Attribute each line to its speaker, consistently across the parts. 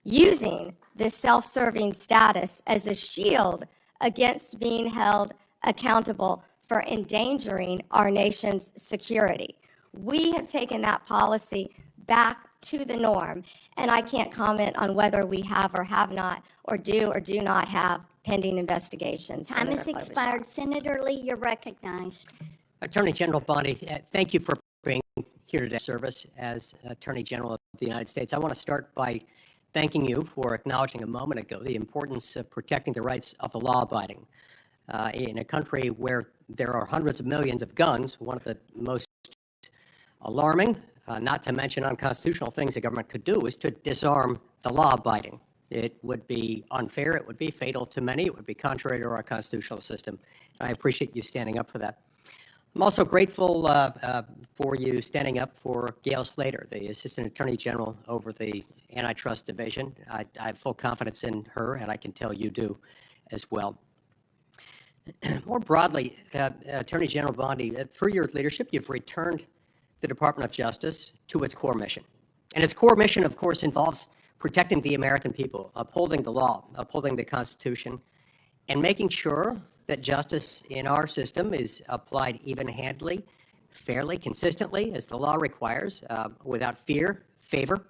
Speaker 1: using this self-serving status as a shield against being held accountable for endangering our nation's security. We have taken that policy back to the norm, and I can't comment on whether we have or have not, or do not have pending investigations.
Speaker 2: Time has expired. Senator Lee, you're recognized.
Speaker 3: Attorney General Bondi, thank you for being here today. Service as Attorney General of the United States. I want to start by thanking you for acknowledging a moment ago the importance of protecting the rights of the law-abiding. In a country where there are hundreds of millions of guns, one of the most alarming, not to mention unconstitutional things the government could do is to disarm the law-abiding. It would be unfair, it would be fatal to many, it would be contrary to our constitutional system. I appreciate you standing up for that. I'm also grateful for you standing up for Gail Slater, the Assistant Attorney General over the Antitrust Division. I have full confidence in her, and I can tell you do as well. More broadly, Attorney General Bondi, through your leadership, you've returned the Department of Justice to its core mission. And its core mission, of course, involves protecting the American people, upholding the law, upholding the Constitution, and making sure that justice in our system is applied even-handedly, fairly, consistently, as the law requires, without fear, favor,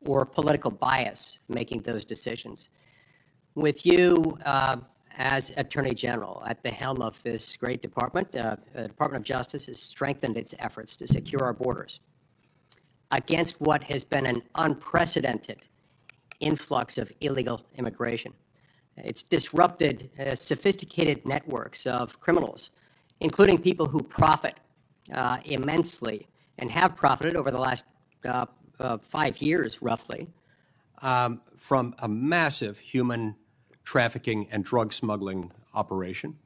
Speaker 3: or political bias making those decisions. With you as Attorney General at the helm of this great department, the Department of Justice has strengthened its efforts to secure our borders against what has been an unprecedented influx of illegal immigration. It's disrupted sophisticated networks of criminals, including people who profit immensely and have profited over the last 5 years, roughly.
Speaker 4: From a massive human trafficking and drug smuggling operation.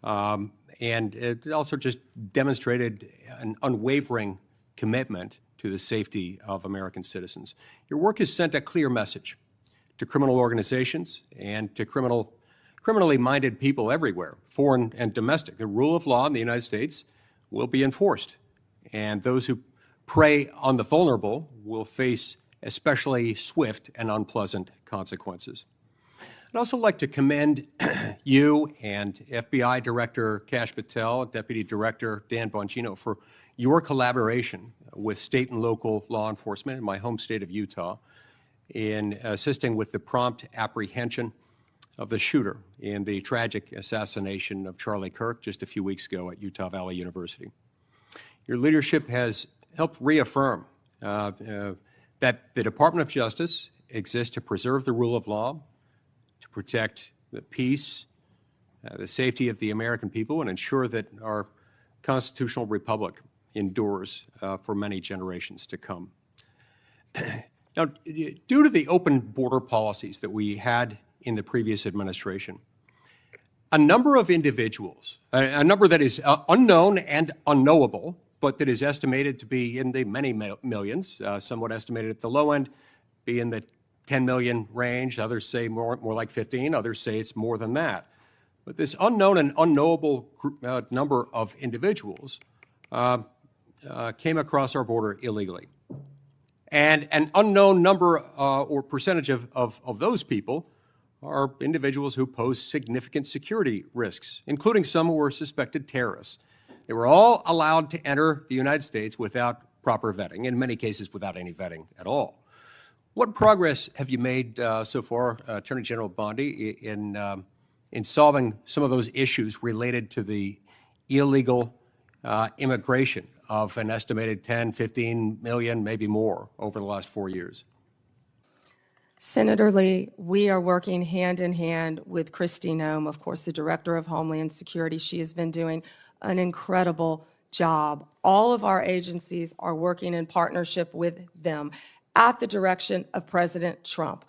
Speaker 4: And it also just demonstrated an unwavering commitment to the safety of American citizens. Your work has sent a clear message to criminal organizations and to criminally minded people everywhere, foreign and domestic. The rule of law in the United States will be enforced, and those who prey on the vulnerable will face especially swift and unpleasant consequences. I'd also like to commend you and FBI Director Kash Patel, Deputy Director Dan Bongino for your collaboration with state and local law enforcement in my home state of Utah in assisting with the prompt apprehension of the shooter in the tragic assassination of Charlie Kirk just a few weeks ago at Utah Valley University. Your leadership has helped reaffirm that the Department of Justice exists to preserve the rule of law, to protect the peace, the safety of the American people, and ensure that our constitutional republic endures for many generations to come. Now, due to the open border policies that we had in the previous administration, a number of individuals, a number that is unknown and unknowable, but that is estimated to be in the many millions, somewhat estimated at the low end, be in the 10 million range. Others say more like 15. Others say it's more than that. But this unknown and unknowable number of individuals came across our border illegally. And an unknown number or percentage of those people are individuals who pose significant security risks, including some who are suspected terrorists. They were all allowed to enter the United States without proper vetting, in many cases without any vetting at all. What progress have you made so far, Attorney General Bondi, in solving some of those issues related to the illegal immigration of an estimated 10, 15 million, maybe more, over the last 4 years?
Speaker 5: Senator Lee, we are working hand in hand with Kristi Noem, of course, the Director of Homeland Security. She has been doing an incredible job. All of our agencies are working in partnership with them at the direction of President Trump.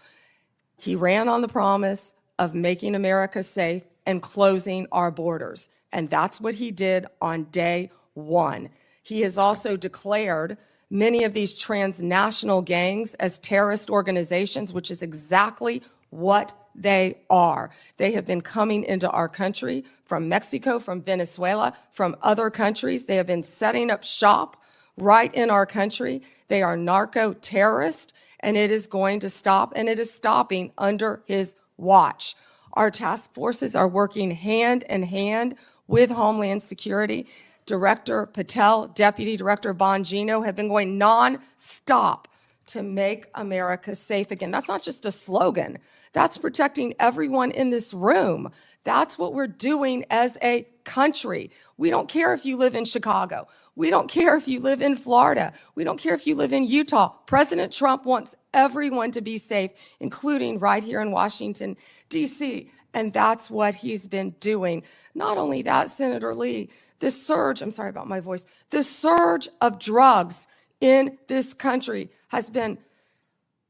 Speaker 5: He ran on the promise of making America safe and closing our borders, and that's what he did on day one. He has also declared many of these transnational gangs as terrorist organizations, which is exactly what they are. They have been coming into our country from Mexico, from Venezuela, from other countries. They have been setting up shop right in our country. They are narco terrorists, and it is going to stop, and it is stopping under his watch. Our task forces are working hand in hand with Homeland Security. Director Patel, Deputy Director Bongino have been going nonstop to make America safe again. That's not just a slogan. That's protecting everyone in this room. That's what we're doing as a country. We don't care if you live in Chicago. We don't care if you live in Florida. We don't care if you live in Utah. President Trump wants everyone to be safe, including right here in Washington, D.C., and that's what he's been doing. Not only that, Senator Lee, the surge, I'm sorry about my voice, the surge of drugs in this country has been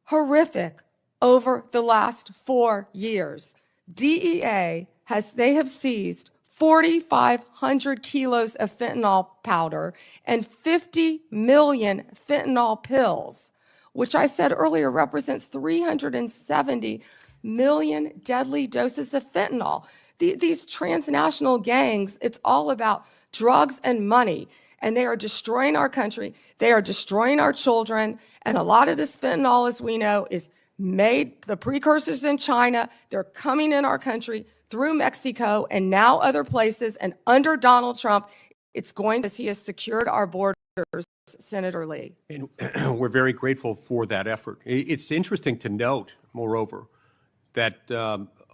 Speaker 5: horrific over the last 4 years. DEA they have seized 4,500 kilos of fentanyl powder and 50 million fentanyl pills, which I said earlier represents 370 million deadly doses of fentanyl. These transnational gangs, it's all about drugs and money, and they are destroying our country. They are destroying our children, and a lot of this fentanyl, as we know, is made, the precursors in China. They're coming in our country through Mexico and now other places, and under Donald Trump, it's going to, he has secured our borders, Senator Lee.
Speaker 4: And we're very grateful for that effort. It's interesting to note, moreover, that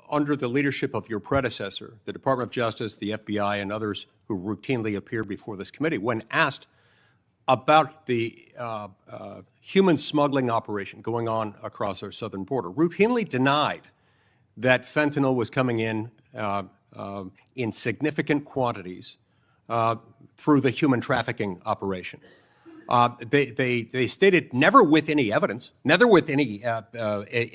Speaker 4: under the leadership of your predecessor, the Department of Justice, the FBI, and others who routinely appear before this committee, when asked about the human smuggling operation going on across our southern border, routinely denied that fentanyl was coming in significant quantities through the human trafficking operation. They stated never with any evidence, never with any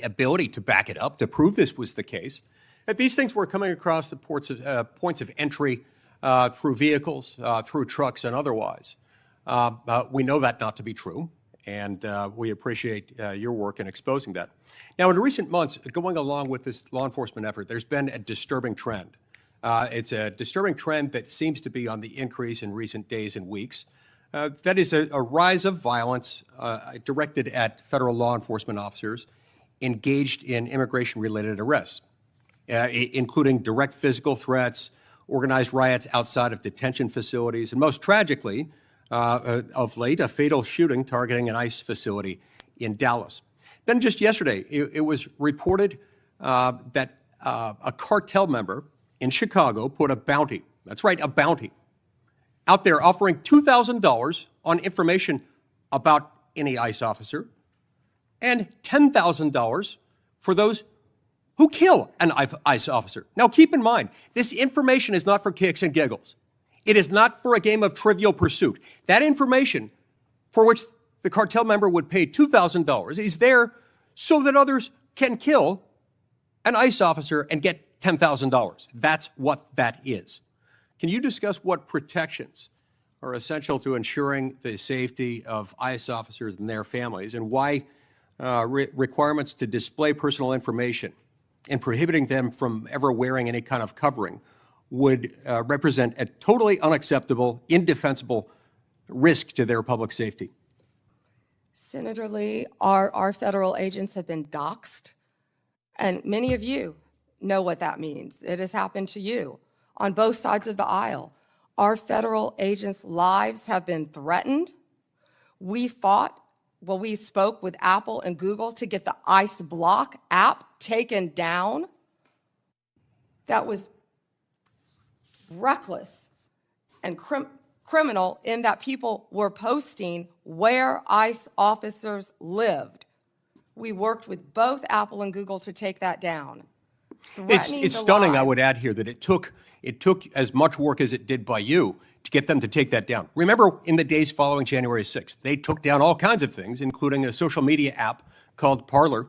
Speaker 4: ability to back it up, to prove this was the case, that these things were coming across the points of entry through vehicles, through trucks, and otherwise. We know that not to be true, and we appreciate your work in exposing that. Now, in recent months, going along with this law enforcement effort, there's been a disturbing trend. It's a disturbing trend that seems to be on the increase in recent days and weeks. That is a rise of violence directed at federal law enforcement officers engaged in immigration-related arrests, including direct physical threats, organized riots outside of detention facilities, and most tragically, of late, a fatal shooting targeting an ICE facility in Dallas. Then just yesterday, it was reported that a cartel member in Chicago put a bounty, that's right, a bounty, out there offering $2,000 on information about any ICE officer and $10,000 for those who kill an ICE officer. Now, keep in mind, this information is not for kicks and giggles. It is not for a game of Trivial Pursuit. That information for which the cartel member would pay $2,000 is there so that others can kill an ICE officer and get $10,000. That's what that is. Can you discuss what protections are essential to ensuring the safety of ICE officers and their families, and why requirements to display personal information and prohibiting them from ever wearing any kind of covering would represent a totally unacceptable, indefensible risk to their public safety?
Speaker 5: Senator Lee, our federal agents have been doxxed, and many of you know what that means. It has happened to you on both sides of the aisle. Our federal agents' lives have been threatened. We spoke with Apple and Google to get the ICE Block app taken down. That was reckless and criminal in that people were posting where ICE officers lived. We worked with both Apple and Google to take that down.
Speaker 4: It's stunning, I would add here, that it took as much work as it did by you to get them to take that down. Remember, in the days following January 6th, they took down all kinds of things, including a social media app called Parler,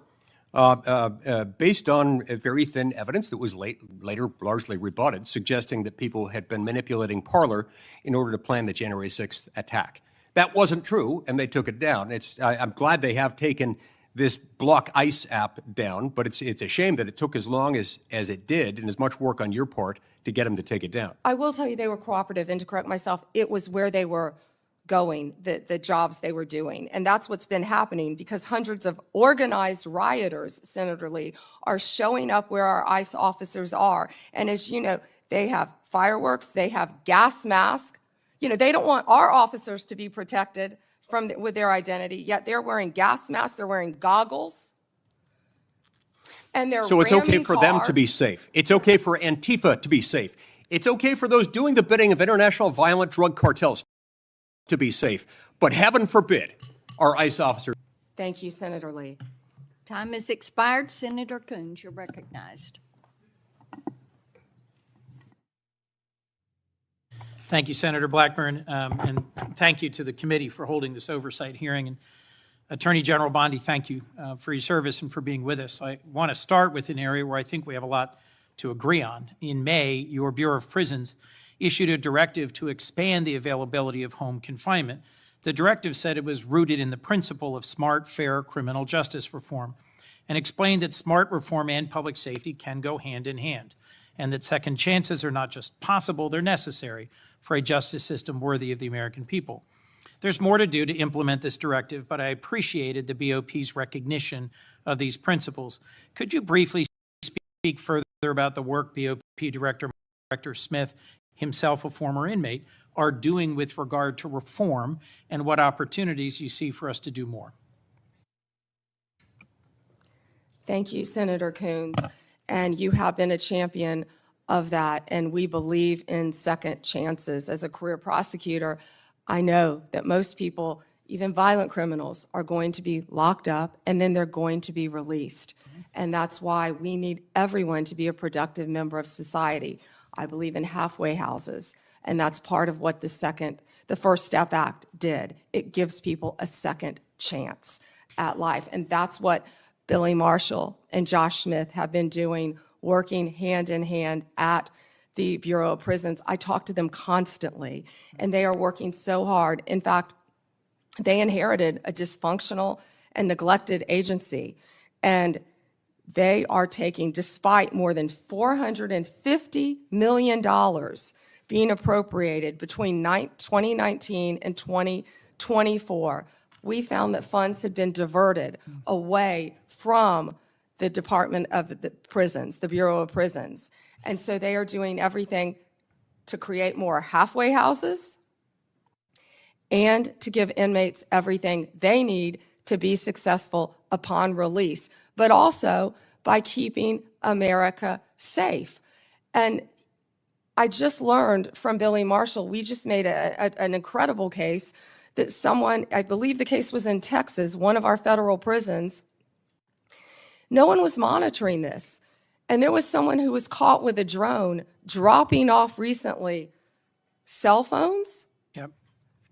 Speaker 4: based on very thin evidence that was later largely rebutted, suggesting that people had been manipulating Parler in order to plan the January 6th attack. That wasn't true, and they took it down. I'm glad they have taken this Block ICE app down, but it's a shame that it took as long as it did and as much work on your part to get them to take it down.
Speaker 5: I will tell you they were cooperative, and to correct myself, it was where they were going, the jobs they were doing. And that's what's been happening, because hundreds of organized rioters, Senator Lee, are showing up where our ICE officers are. And as you know, they have fireworks, they have gas masks. You know, they don't want our officers to be protected with their identity, yet they're wearing gas masks, they're wearing goggles. And they're
Speaker 4: So it's okay
Speaker 5: ramming
Speaker 4: for them to
Speaker 5: cars.
Speaker 4: be safe. It's okay for Antifa to be safe. It's okay for those doing the bidding of international violent drug cartels to be safe. But heaven forbid our ICE officers.
Speaker 5: Thank you, Senator Lee.
Speaker 6: Time has expired. Senator Coons, you're recognized.
Speaker 7: Thank you, Senator Blackburn, and thank you to the committee for holding this oversight hearing. And Attorney General Bondi, thank you for your service and for being with us. I want to start with an area where I think we have a lot to agree on. In May, your Bureau of Prisons issued a directive to expand the availability of home confinement. The directive said it was rooted in the principle of smart, fair criminal justice reform, and explained that smart reform and public safety can go hand in hand, and that second chances are not just possible, they're necessary for a justice system worthy of the American people. There's more to do to implement this directive, but I appreciated the BOP's recognition of these principles. Could you briefly speak further about the work BOP Director Smith, himself a former inmate, are doing with regard to reform, and what opportunities you see for us to do more?
Speaker 5: Thank you, Senator Coons. And you have been a champion of that, and we believe in second chances. As a career prosecutor, I know that most people, even violent criminals, are going to be locked up and then they're going to be released. And that's why we need everyone to be a productive member of society. I believe in halfway houses, and that's part of what the First Step Act did. It gives people a second chance at life, and that's what Billy Marshall and Josh Smith have been doing, working hand in hand at the Bureau of Prisons. I talk to them constantly, and they are working so hard. In fact, they inherited a dysfunctional and neglected agency, and they are taking, despite more than $450 million being appropriated between 2019 and 2024, we found that funds had been diverted away from the Department of the Prisons, the Bureau of Prisons. And so they are doing everything to create more halfway houses and to give inmates everything they need to be successful upon release, but also by keeping America safe. And I just learned from Billy Marshall, we just made an incredible case that someone, I believe the case was in Texas, one of our federal prisons, no one was monitoring this. And there was someone who was caught with a drone dropping off recently cell phones,
Speaker 7: Yep.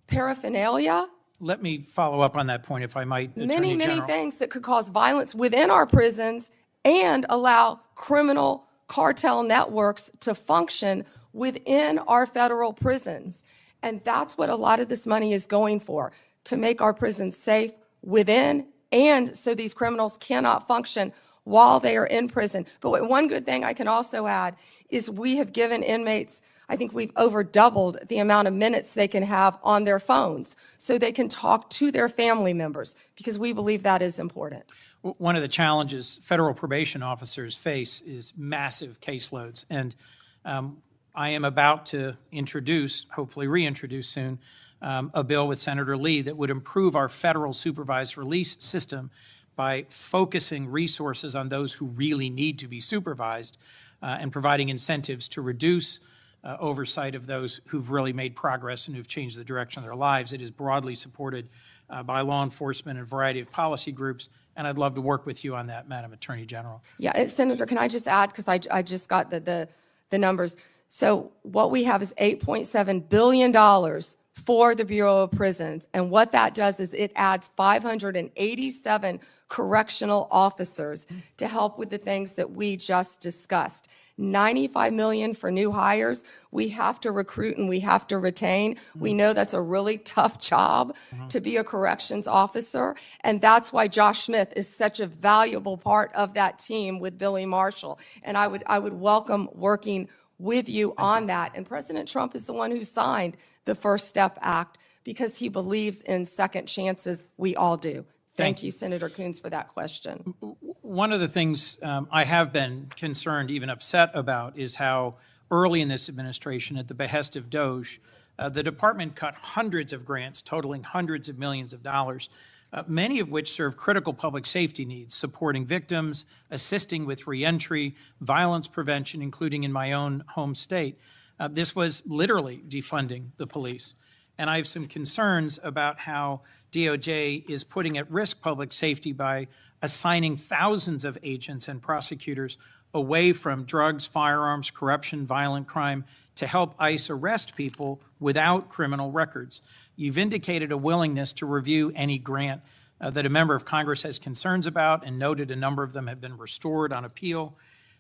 Speaker 5: paraphernalia,
Speaker 7: Let me follow up on that point, if I might, Attorney
Speaker 5: many
Speaker 7: General.
Speaker 5: things that could cause violence within our prisons and allow criminal cartel networks to function within our federal prisons. And that's what a lot of this money is going for, to make our prisons safe within and so these criminals cannot function while they are in prison. But one good thing I can also add is we have given inmates, I think we've over doubled the amount of minutes they can have on their phones so they can talk to their family members, because we believe that is important.
Speaker 7: One of the challenges federal probation officers face is massive caseloads. And I am about to introduce, hopefully reintroduce soon, a bill with Senator Lee that would improve our federal supervised release system by focusing resources on those who really need to be supervised and providing incentives to reduce oversight of those who've really made progress and who've changed the direction of their lives. It is broadly supported by law enforcement and a variety of policy groups, and I'd love to work with you on that, Madam Attorney General.
Speaker 5: Yeah, Senator, can I just add, because I just got the numbers. So what we have is $8.7 billion for the Bureau of Prisons, and what that does is it adds 587 correctional officers to help with the things that we just discussed. $95 million for new hires. We have to recruit and we have to retain. We know that's a really tough job to be a corrections officer, and that's why Josh Smith is such a valuable part of that team with Billy Marshall. And I would welcome working with you on that. And President Trump is the one who signed the First Step Act, because he believes in second chances. We all do. Thank you, Senator Coons, for that question.
Speaker 7: One of the things I have been concerned, even upset about, is how early in this administration, at the behest of DOJ, the department cut hundreds of grants totaling hundreds of millions of dollars, many of which serve critical public safety needs, supporting victims, assisting with reentry, violence prevention, including in my own home state. This was literally defunding the police. And I have some concerns about how DOJ is putting at risk public safety by assigning thousands of agents and prosecutors away from drugs, firearms, corruption, violent crime to help ICE arrest people without criminal records. You've indicated a willingness to review any grant that a member of Congress has concerns about, and noted a number of them have been restored on appeal.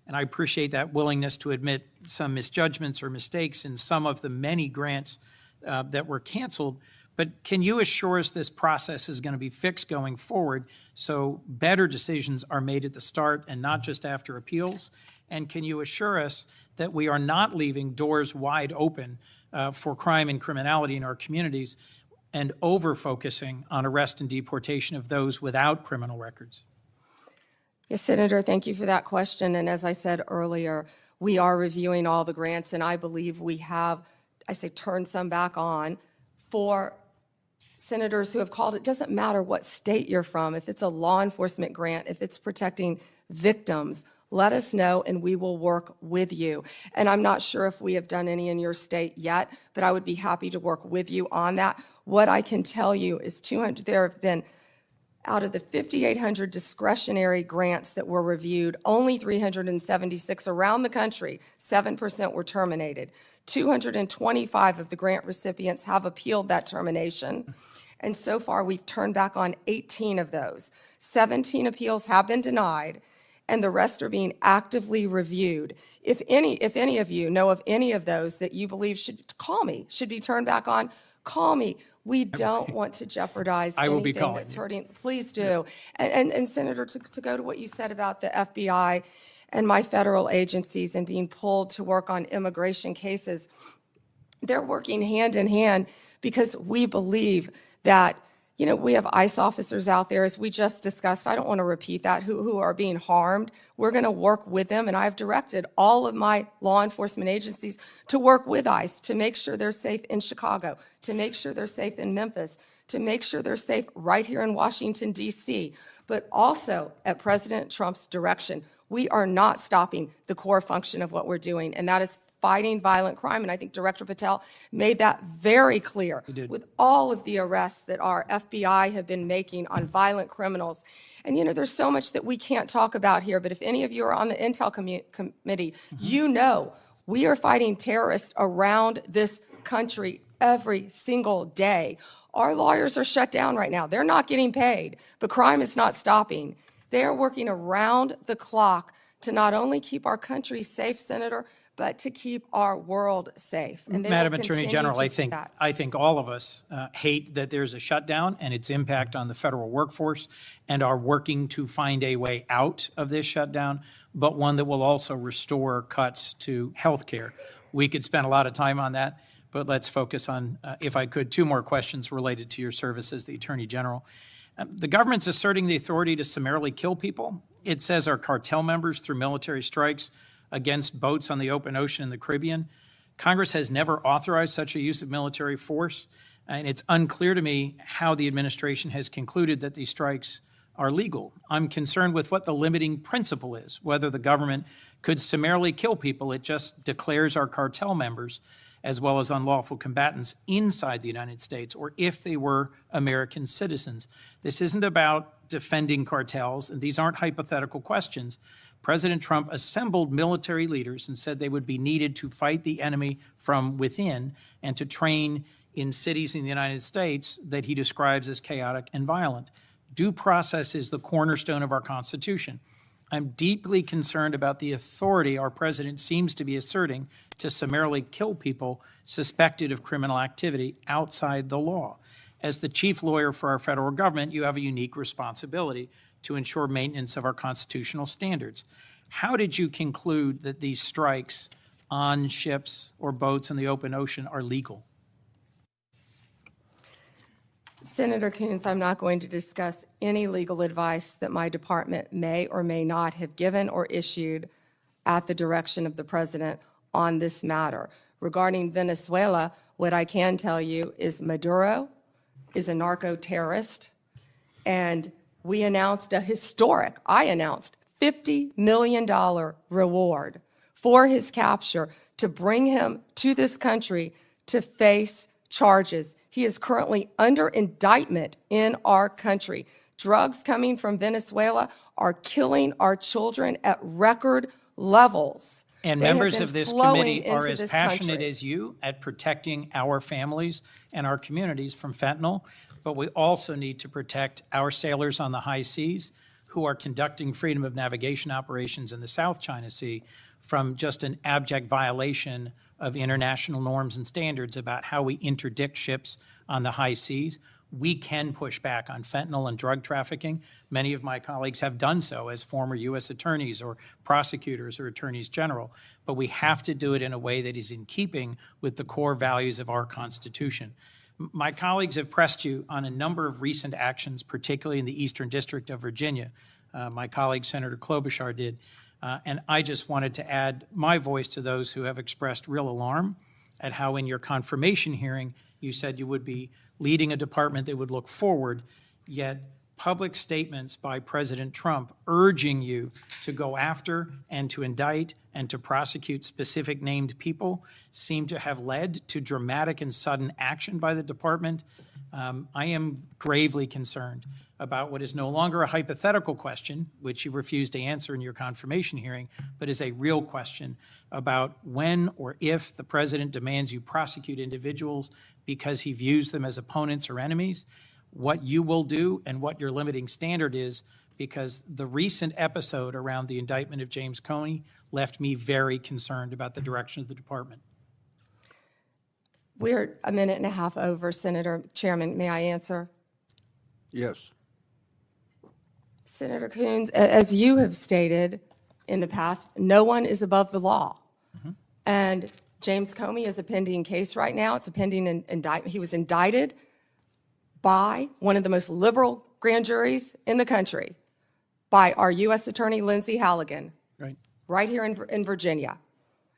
Speaker 7: And I appreciate that willingness to admit some misjudgments or mistakes in some of the many grants that were canceled. But can you assure us this process is going to be fixed going forward so better decisions are made at the start and not just after appeals? And can you assure us that we are not leaving doors wide open for crime and criminality in our communities and over-focusing on arrest and deportation of those without criminal records?
Speaker 5: Yes, Senator, thank you for that question. And as I said earlier, we are reviewing all the grants, and I believe we have, turned some back on for senators who have called. It doesn't matter what state you're from. If it's a law enforcement grant, if it's protecting victims, let us know and we will work with you. And I'm not sure if we have done any in your state yet, but I would be happy to work with you on that. What I can tell you is there have been, out of the 5,800 discretionary grants that were reviewed, only 376 around the country, 7% were terminated. 225 of the grant recipients have appealed that termination. And so far, we've turned back on 18 of those. 17 appeals have been denied, and the rest are being actively reviewed. If any of you know of any of those that you believe should be turned back on, call me. We don't want to jeopardize anything that's hurting. Please do. And Senator, to go to what you said about the FBI and my federal agencies and being pulled to work on immigration cases, they're working hand in hand because we believe that, we have ICE officers out there, as we just discussed. I don't want to repeat that, who are being harmed. We're going to work with them, and I've directed all of my law enforcement agencies to work with ICE to make sure they're safe in Chicago, to make sure they're safe in Memphis, to make sure they're safe right here in Washington, D.C., but also at President Trump's direction. We are not stopping the core function of what we're doing, and that is fighting violent crime. And I think Director Patel made that very clear with all of the arrests that our FBI have been making on violent criminals. And, there's so much that we can't talk about here, but if any of you are on the Intel Committee, we are fighting terrorists around this country every single day. Our lawyers are shut down right now. They're not getting paid, but crime is not stopping. They are working around the clock to not only keep our country safe, Senator, but to keep our world safe. And
Speaker 7: Madam Attorney General, I think all of us hate that there's a shutdown and its impact on the federal workforce, and are working to find a way out of this shutdown, but one that will also restore cuts to health care. We could spend a lot of time on that, but let's focus on, if I could, two more questions related to your service as the Attorney General. The government's asserting the authority to summarily kill people. It says our cartel members through military strikes against boats on the open ocean in the Caribbean. Congress has never authorized such a use of military force, and it's unclear to me how the administration has concluded that these strikes are legal. I'm concerned with what the limiting principle is, whether the government could summarily kill people. It just declares our cartel members as well as unlawful combatants inside the United States, or if they were American citizens. This isn't about defending cartels, and these aren't hypothetical questions. President Trump assembled military leaders and said they would be needed to fight the enemy from within and to train in cities in the United States that he describes as chaotic and violent. Due process is the cornerstone of our Constitution. I'm deeply concerned about the authority our president seems to be asserting to summarily kill people suspected of criminal activity outside the law. As the chief lawyer for our federal government, you have a unique responsibility to ensure maintenance of our constitutional standards. How did you conclude that these strikes on ships or boats in the open ocean are legal?
Speaker 5: Senator Coons, I'm not going to discuss any legal advice that my department may or may not have given or issued at the direction of the president on this matter. Regarding Venezuela, what I can tell you is Maduro is a narco-terrorist, and I announced $50 million reward for his capture to bring him to this country to face charges. He is currently under indictment in our country. Drugs coming from Venezuela are killing our children at record levels.
Speaker 7: And
Speaker 5: They have
Speaker 7: members
Speaker 5: been
Speaker 7: of this
Speaker 5: flowing
Speaker 7: committee are
Speaker 5: into
Speaker 7: as
Speaker 5: this
Speaker 7: passionate
Speaker 5: country.
Speaker 7: as you at protecting our families and our communities from fentanyl, but we also need to protect our sailors on the high seas who are conducting freedom of navigation operations in the South China Sea from just an abject violation of international norms and standards about how we interdict ships on the high seas. We can push back on fentanyl and drug trafficking. Many of my colleagues have done so as former U.S. attorneys or prosecutors or attorneys general, but we have to do it in a way that is in keeping with the core values of our Constitution. My colleagues have pressed you on a number of recent actions, particularly in the Eastern District of Virginia. My colleague, Senator Klobuchar, did. And I just wanted to add my voice to those who have expressed real alarm at how in your confirmation hearing, you said you would be leading a department that would look forward, yet public statements by President Trump urging you to go after and to indict and to prosecute specific named people seem to have led to dramatic and sudden action by the department. I am gravely concerned about what is no longer a hypothetical question, which you refused to answer in your confirmation hearing, but is a real question about when or if the president demands you prosecute individuals because he views them as opponents or enemies, what you will do and what your limiting standard is, because the recent episode around the indictment of James Comey left me very concerned about the direction of the department.
Speaker 5: We're a minute and a half over, Senator Chairman. May I answer?
Speaker 8: Yes.
Speaker 5: Senator Coons, as you have stated in the past, no one is above the law. And James Comey is a pending case right now. It's a pending indictment. He was indicted by one of the most liberal grand juries in the country, by our U.S. Attorney Lindsay Halligan, right here in Virginia.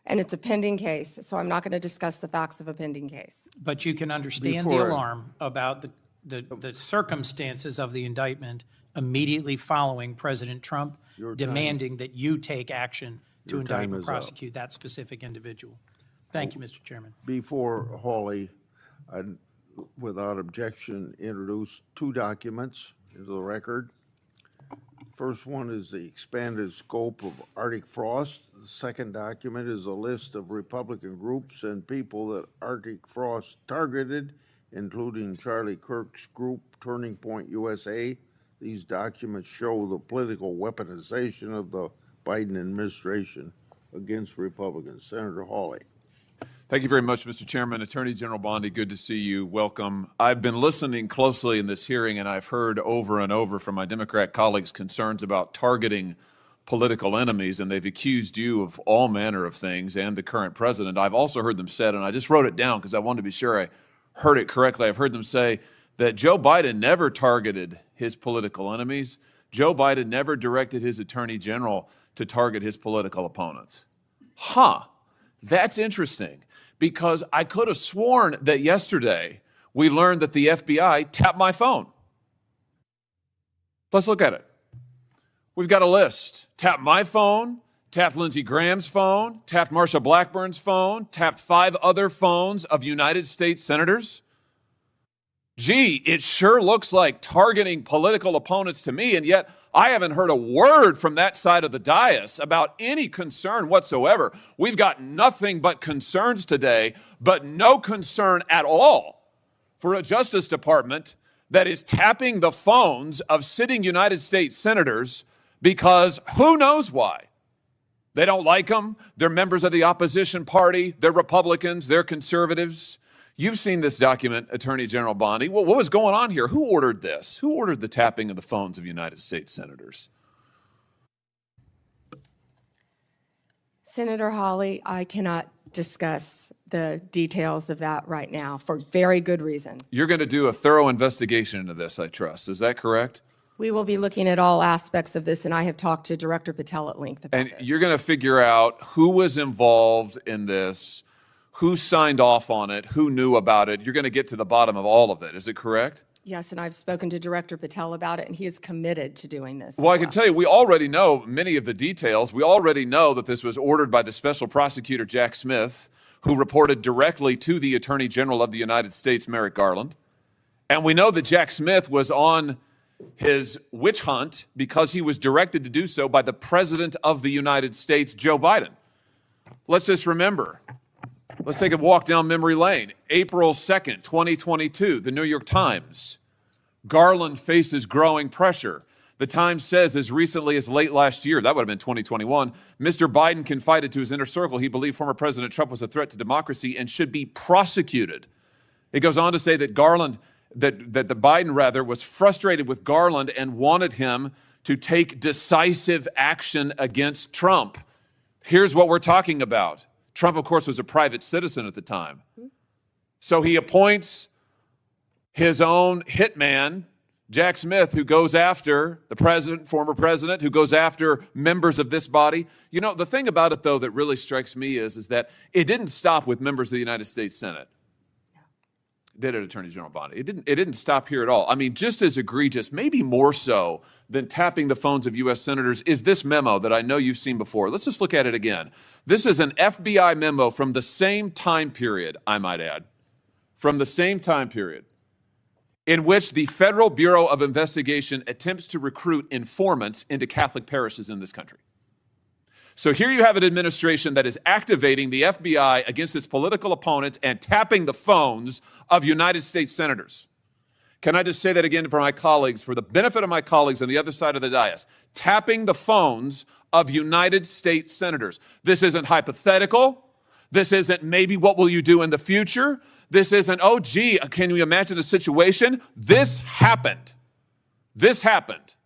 Speaker 5: And it's a pending case, so I'm not going to discuss the facts of a pending case.
Speaker 7: But you can understand the alarm about the circumstances of the indictment immediately following President Trump demanding that you take action to indict and prosecute that specific individual. Thank you, Mr. Chairman.
Speaker 8: Before Hawley, I'd, without objection, introduce two documents into the record. First one is the expanded scope of Arctic frost. The second document is a list of Republican groups and people that Arctic frost targeted, including Charlie Kirk's group, Turning Point USA. These documents show the political weaponization of the Biden administration against Republicans. Senator Hawley.
Speaker 9: Thank you very much, Mr. Chairman. Attorney General Bondi, good to see you. Welcome. I've been listening closely in this hearing, and I've heard over and over from my Democrat colleagues concerns about targeting political enemies, and they've accused you of all manner of things and the current president. I've also heard them said, and I just wrote it down because I wanted to be sure I heard it correctly. I've heard them say that Joe Biden never targeted his political enemies. Joe Biden never directed his attorney general to target his political opponents. That's interesting, because I could have sworn that yesterday we learned that the FBI tapped my phone. Let's look at it. We've got a list. Tapped my phone, tapped Lindsey Graham's phone, tapped Marsha Blackburn's phone, tapped 5 other phones of United States senators. Gee, it sure looks like targeting political opponents to me, and yet I haven't heard a word from that side of the dais about any concern whatsoever. We've got nothing but concerns today, but no concern at all for a Justice Department that is tapping the phones of sitting United States senators because who knows why. They don't like them. They're members of the opposition party. They're Republicans. They're conservatives. You've seen this document, Attorney General Bondi. What was going on here? Who ordered this? Who ordered the tapping of the phones of United States senators?
Speaker 5: Senator Hawley, I cannot discuss the details of that right now for very good reason.
Speaker 9: You're going to do a thorough investigation into this, I trust. Is that correct?
Speaker 5: We will be looking at all aspects of this, and I have talked to Director Patel at length about
Speaker 9: And
Speaker 5: this.
Speaker 9: you're going to figure out who was involved in this, who signed off on it, who knew about it. You're going to get to the bottom of all of it. Is it correct?
Speaker 5: Yes, and I've spoken to Director Patel about it, and he is committed to doing this.
Speaker 9: Well, I can tell you, we already know many of the details. We already know that this was ordered by the special prosecutor, Jack Smith, who reported directly to the Attorney General of the United States, Merrick Garland. And we know that Jack Smith was on his witch hunt because he was directed to do so by the President of the United States, Joe Biden. Let's just remember. Let's take a walk down memory lane. April 2nd, 2022, the New York Times. Garland faces growing pressure. The Times says as recently as late last year, that would have been 2021, Mr. Biden confided to his inner circle he believed former President Trump was a threat to democracy and should be prosecuted. It goes on to say that the Biden was frustrated with Garland and wanted him to take decisive action against Trump. Here's what we're talking about. Trump, of course, was a private citizen at the time. So he appoints his own hitman, Jack Smith, who goes after the president, former president, who goes after members of this body. You know, the thing about it, though, that really strikes me is that it didn't stop with members of the United States Senate. Did it, Attorney General Bondi? It didn't stop here at all. I mean, just as egregious, maybe more so than tapping the phones of U.S. senators, is this memo that I know you've seen before. Let's just look at it again. This is an FBI memo from the same time period, I might add, from the same time period, in which the Federal Bureau of Investigation attempts to recruit informants into Catholic parishes in this country. So here you have an administration that is activating the FBI against its political opponents and tapping the phones of United States senators. Can I just say that again for my colleagues, for the benefit of my colleagues on the other side of the dais? Tapping the phones of United States senators. This isn't hypothetical. This isn't maybe what will you do in the future. This isn't, oh, gee, can you imagine a situation? This happened. This happened.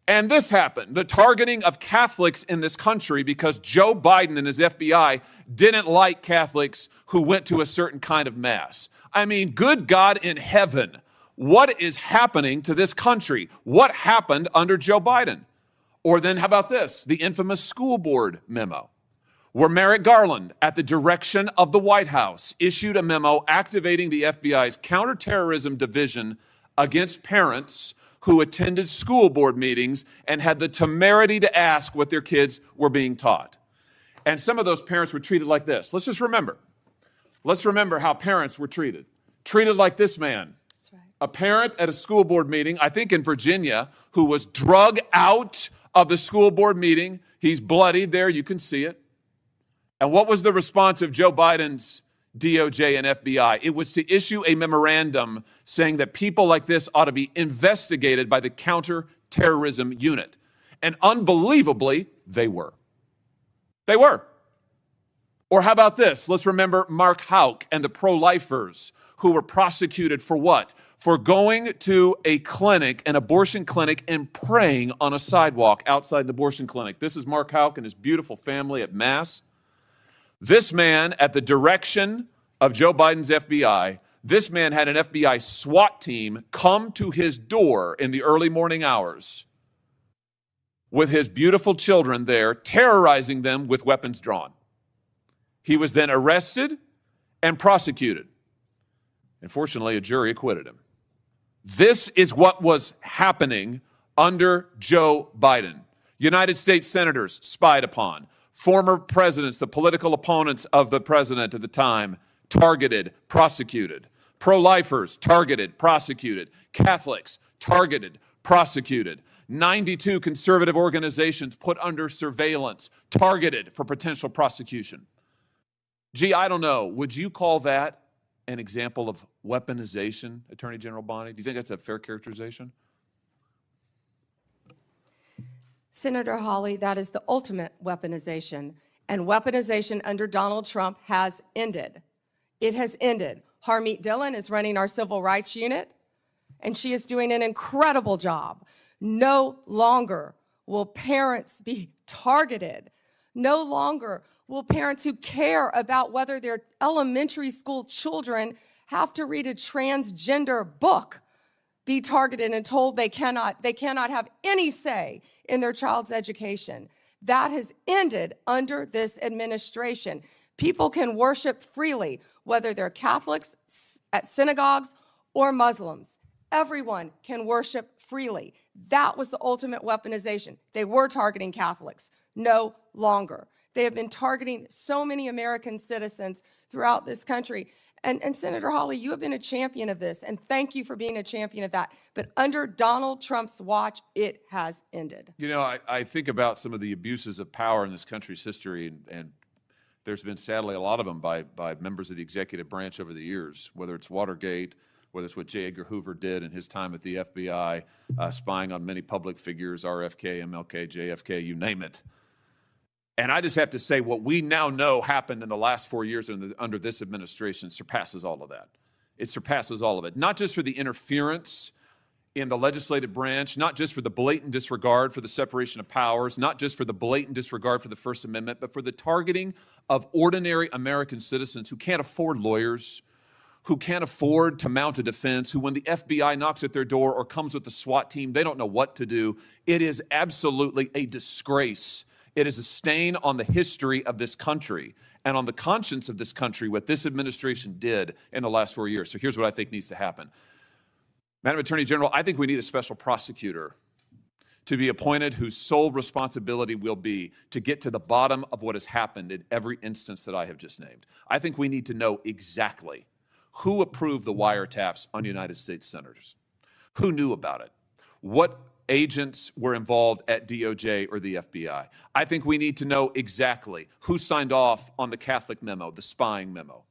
Speaker 9: And this happened, the targeting of Catholics in this country because Joe Biden and his FBI didn't like Catholics who went to a certain kind of mass. I mean, good God in heaven, what is happening to this country? What happened under Joe Biden? Or then how about this, the infamous school board memo, where Merrick Garland, at the direction of the White House, issued a memo activating the FBI's counterterrorism division against parents who attended school board meetings and had the temerity to ask what their kids were being taught. And some of those parents were treated like this. Let's just remember. Let's remember how parents were treated. Treated like this man. That's right. A parent at a school board meeting, I think in Virginia, who was drug out of the school board meeting. He's bloodied there, you can see it. And what was the response of Joe Biden's DOJ and FBI? It was to issue a memorandum saying that people like this ought to be investigated by the counterterrorism unit. And unbelievably, they were. They were. Or how about this? Let's remember Mark Houck and the pro-lifers who were prosecuted for what? For going to a clinic, an abortion clinic, and praying on a sidewalk outside the abortion clinic. This is Mark Houck and his beautiful family at Mass. This man, at the direction of Joe Biden's FBI, this man had an FBI SWAT team come to his door in the early morning hours with his beautiful children there, terrorizing them with weapons drawn. He was then arrested and prosecuted. And fortunately, a jury acquitted him. This is what was happening under Joe Biden. United States senators spied upon. Former presidents, the political opponents of the president at the time, targeted, prosecuted. Pro-lifers, targeted, prosecuted. Catholics, targeted, prosecuted. 92 conservative organizations put under surveillance, targeted for potential prosecution. Gee, I don't know. Would you call that an example of weaponization, Attorney General Bondi? Do you think that's a fair characterization?
Speaker 5: Senator Hawley, that is the ultimate weaponization, and weaponization under Donald Trump has ended. It has ended. Harmeet Dillon is running our civil rights unit, and she is doing an incredible job. No longer will parents be targeted. No longer will parents who care about whether their elementary school children have to read a transgender book be targeted and told they cannot have any say in their child's education. That has ended under this administration. People can worship freely, whether they're Catholics at synagogues or Muslims. Everyone can worship freely. That was the ultimate weaponization. They were targeting Catholics, no longer. They have been targeting so many American citizens throughout this country. And Senator Hawley, you have been a champion of this, and thank you for being a champion of that. But under Donald Trump's watch, it has ended.
Speaker 9: You know, I think about some of the abuses of power in this country's history, and there's been sadly a lot of them by members of the executive branch over the years, whether it's Watergate, whether it's what J. Edgar Hoover did in his time at the FBI, spying on many public figures, RFK, MLK, JFK, you name it. And I just have to say, what we now know happened in the last 4 years under this administration surpasses all of that. It surpasses all of it, not just for the interference in the legislative branch, not just for the blatant disregard for the separation of powers, not just for the blatant disregard for the First Amendment, but for the targeting of ordinary American citizens who can't afford lawyers, who can't afford to mount a defense, who when the FBI knocks at their door or comes with the SWAT team, they don't know what to do. It is absolutely a disgrace. It is a stain on the history of this country and on the conscience of this country, what this administration did in the last 4 years. So here's what I think needs to happen. Madam Attorney General, I think we need a special prosecutor to be appointed whose sole responsibility will be to get to the bottom of what has happened in every instance that I have just named. I think we need to know exactly who approved the wiretaps on United States senators, who knew about it, what agents were involved at DOJ or the FBI. I think we need to know exactly who signed off on the Catholic memo, the spying memo,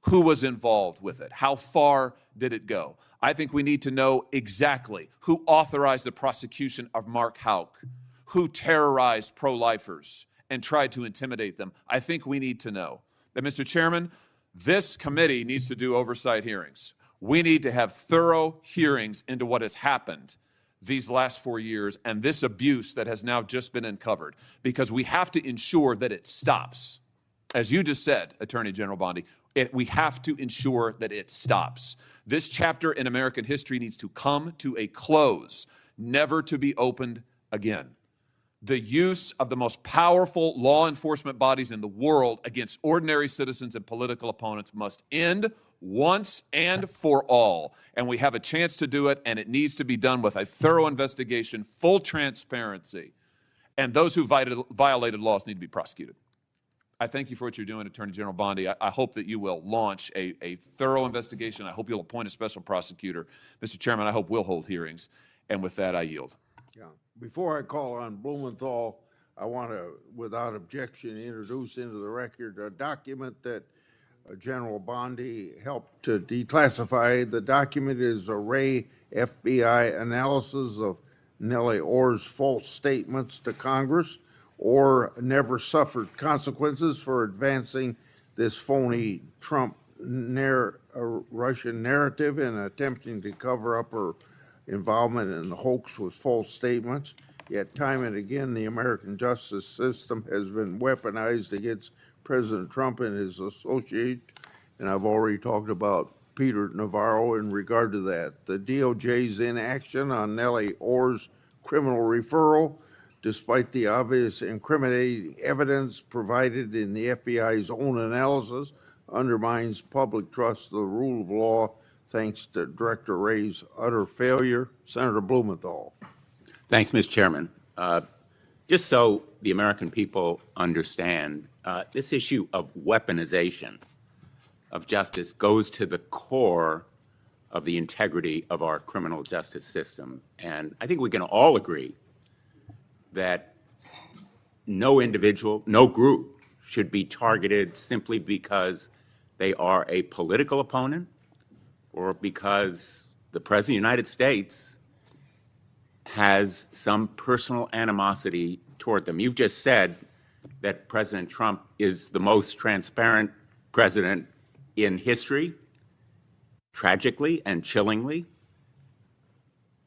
Speaker 9: who was involved with it, how far did it go. I think we need to know exactly who authorized the prosecution of Mark Houck, who terrorized pro-lifers and tried to intimidate them. I think we need to know that, Mr. Chairman, this committee needs to do oversight hearings. We need to have thorough hearings into what has happened these last 4 years and this abuse that has now just been uncovered, because we have to ensure that it stops. As you just said, Attorney General Bondi, we have to ensure that it stops. This chapter in American history needs to come to a close, never to be opened again. The use of the most powerful law enforcement bodies in the world against ordinary citizens and political opponents must end once and for all. And we have a chance to do it, and it needs to be done with a thorough investigation, full transparency. And those who violated laws need to be prosecuted. I thank you for what you're doing, Attorney General Bondi. I hope that you will launch a thorough investigation. I hope you'll appoint a special prosecutor. Mr. Chairman, I hope we'll hold hearings. And with that, I yield.
Speaker 8: Yeah. Before I call on Blumenthal, I want to, without objection, introduce into the record a document that General Bondi helped to declassify. The document is array FBI analysis of Nellie Ohr's false statements to Congress or never suffered consequences for advancing this phony Trump Russian narrative and attempting to cover up her involvement in the hoax with false statements. Yet time and again, the American justice system has been weaponized against President Trump and his associates, and I've already talked about Peter Navarro in regard to that. The DOJ's inaction on Nellie Ohr's criminal referral, despite the obvious incriminating evidence provided in the FBI's own analysis, undermines public trust of the rule of law thanks to Director Wray's utter failure. Senator Blumenthal.
Speaker 10: Thanks, Mr. Chairman. Just so the American people understand, this issue of weaponization of justice goes to the core of the integrity of our criminal justice system. And I think we can all agree that no individual, no group should be targeted simply because they are a political opponent or because the President of the United States has some personal animosity toward them. You've just said that President Trump is the most transparent president in history, tragically and chillingly.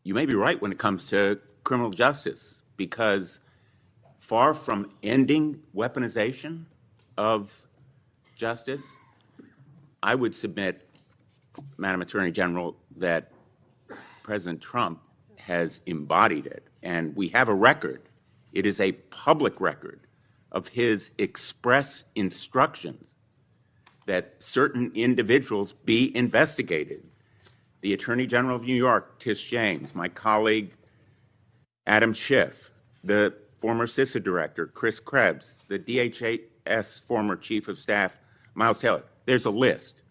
Speaker 10: You may be right when it comes to criminal justice, because far from ending weaponization of justice, I would submit, Madam Attorney General, that President Trump has embodied it. And we have a record. It is a public record of his express instructions that certain individuals be investigated. The Attorney General of New York, Tish James, my colleague Adam Schiff, the former CISA director, Chris Krebs, the DHS former Chief of Staff, Miles Taylor. There's a list.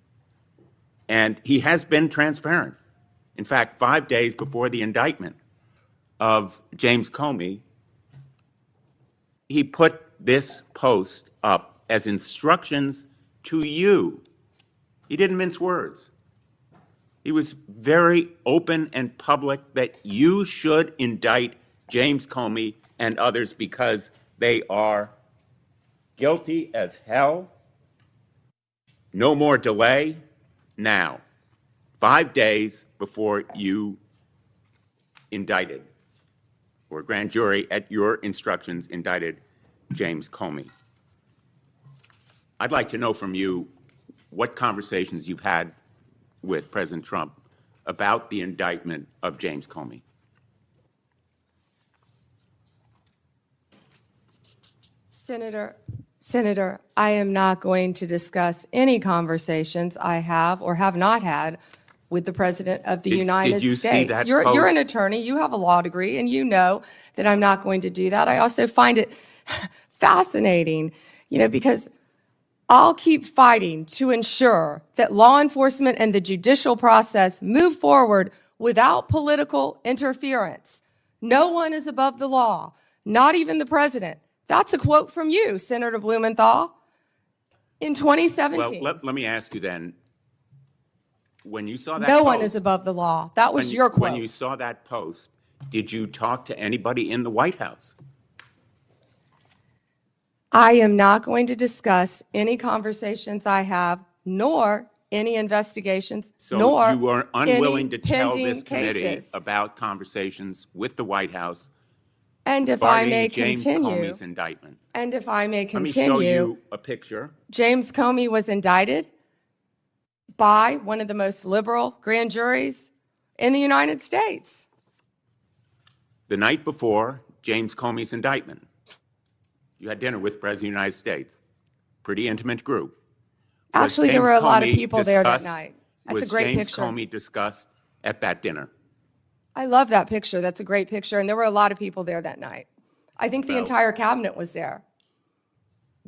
Speaker 10: And he has been transparent. In fact, 5 days before the indictment of James Comey, he put this post up as instructions to you. He didn't mince words. He was very open and public that you should indict James Comey and others because they are guilty as hell. No more delay now. 5 days before you indicted, or grand jury at your instructions indicted James Comey. I'd like to know from you what conversations you've had with President Trump about the indictment of James Comey.
Speaker 5: Senator, I am not going to discuss any conversations I have or have not had with the President of the United
Speaker 10: Did you
Speaker 5: States.
Speaker 10: see that
Speaker 5: You're
Speaker 10: post?
Speaker 5: an attorney, you have a law degree, and you know that I'm not going to do that. I also find it fascinating, because I'll keep fighting to ensure that law enforcement and the judicial process move forward without political interference. No one is above the law, not even the president. That's a quote from you, Senator Blumenthal, in 2017.
Speaker 10: Well, let me ask you then, when you saw that
Speaker 5: No
Speaker 10: post,
Speaker 5: one is above the law. That was your quote.
Speaker 10: When you saw that post, did you talk to anybody in the White House?
Speaker 5: I am not going to discuss any conversations I have, nor any investigations,
Speaker 10: So
Speaker 5: nor
Speaker 10: you are unwilling
Speaker 5: any
Speaker 10: to tell
Speaker 5: pending
Speaker 10: this committee
Speaker 5: cases.
Speaker 10: about conversations with the White House
Speaker 5: And if I may
Speaker 10: regarding James
Speaker 5: continue,
Speaker 10: Comey's indictment.
Speaker 5: and if I may
Speaker 10: Let me show
Speaker 5: continue,
Speaker 10: you a picture.
Speaker 5: James Comey was indicted by one of the most liberal grand juries in the United States.
Speaker 10: The night before James Comey's indictment, you had dinner with the President of the United States. Pretty intimate group. Was
Speaker 5: Actually, there
Speaker 10: James
Speaker 5: were a lot of
Speaker 10: Comey
Speaker 5: people there that
Speaker 10: discussed-
Speaker 5: night. That's a great
Speaker 10: Was James
Speaker 5: picture.
Speaker 10: Comey discussed at that dinner?
Speaker 5: I love that picture. That's a great picture. And there were a lot of people there that night. I think the
Speaker 10: Well-
Speaker 5: entire cabinet was there.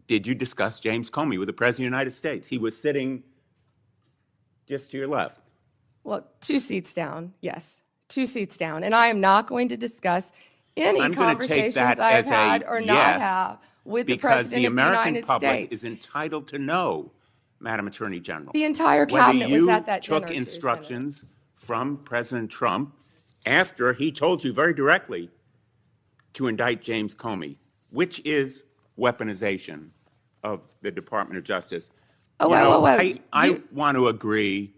Speaker 10: Did you discuss James Comey with the President of the United States? He was sitting just to your left.
Speaker 5: Well, 2 seats down, yes, 2 seats down. And I am not going to discuss any
Speaker 10: I'm going to take
Speaker 5: conversations
Speaker 10: that
Speaker 5: I've
Speaker 10: as
Speaker 5: had
Speaker 10: a
Speaker 5: or
Speaker 10: yes,
Speaker 5: not have with the
Speaker 10: because
Speaker 5: President
Speaker 10: the
Speaker 5: of the
Speaker 10: American
Speaker 5: United
Speaker 10: public
Speaker 5: States.
Speaker 10: is entitled to know, Madam Attorney General.
Speaker 5: The entire cabinet was at that
Speaker 10: whether
Speaker 5: dinner,
Speaker 10: you
Speaker 5: too,
Speaker 10: took instructions from President Trump after he told you very directly to indict James Comey, which is weaponization of the Department of Justice.
Speaker 5: Oh,
Speaker 10: You
Speaker 5: wait,
Speaker 10: know,
Speaker 5: wait, wait.
Speaker 10: I want to agree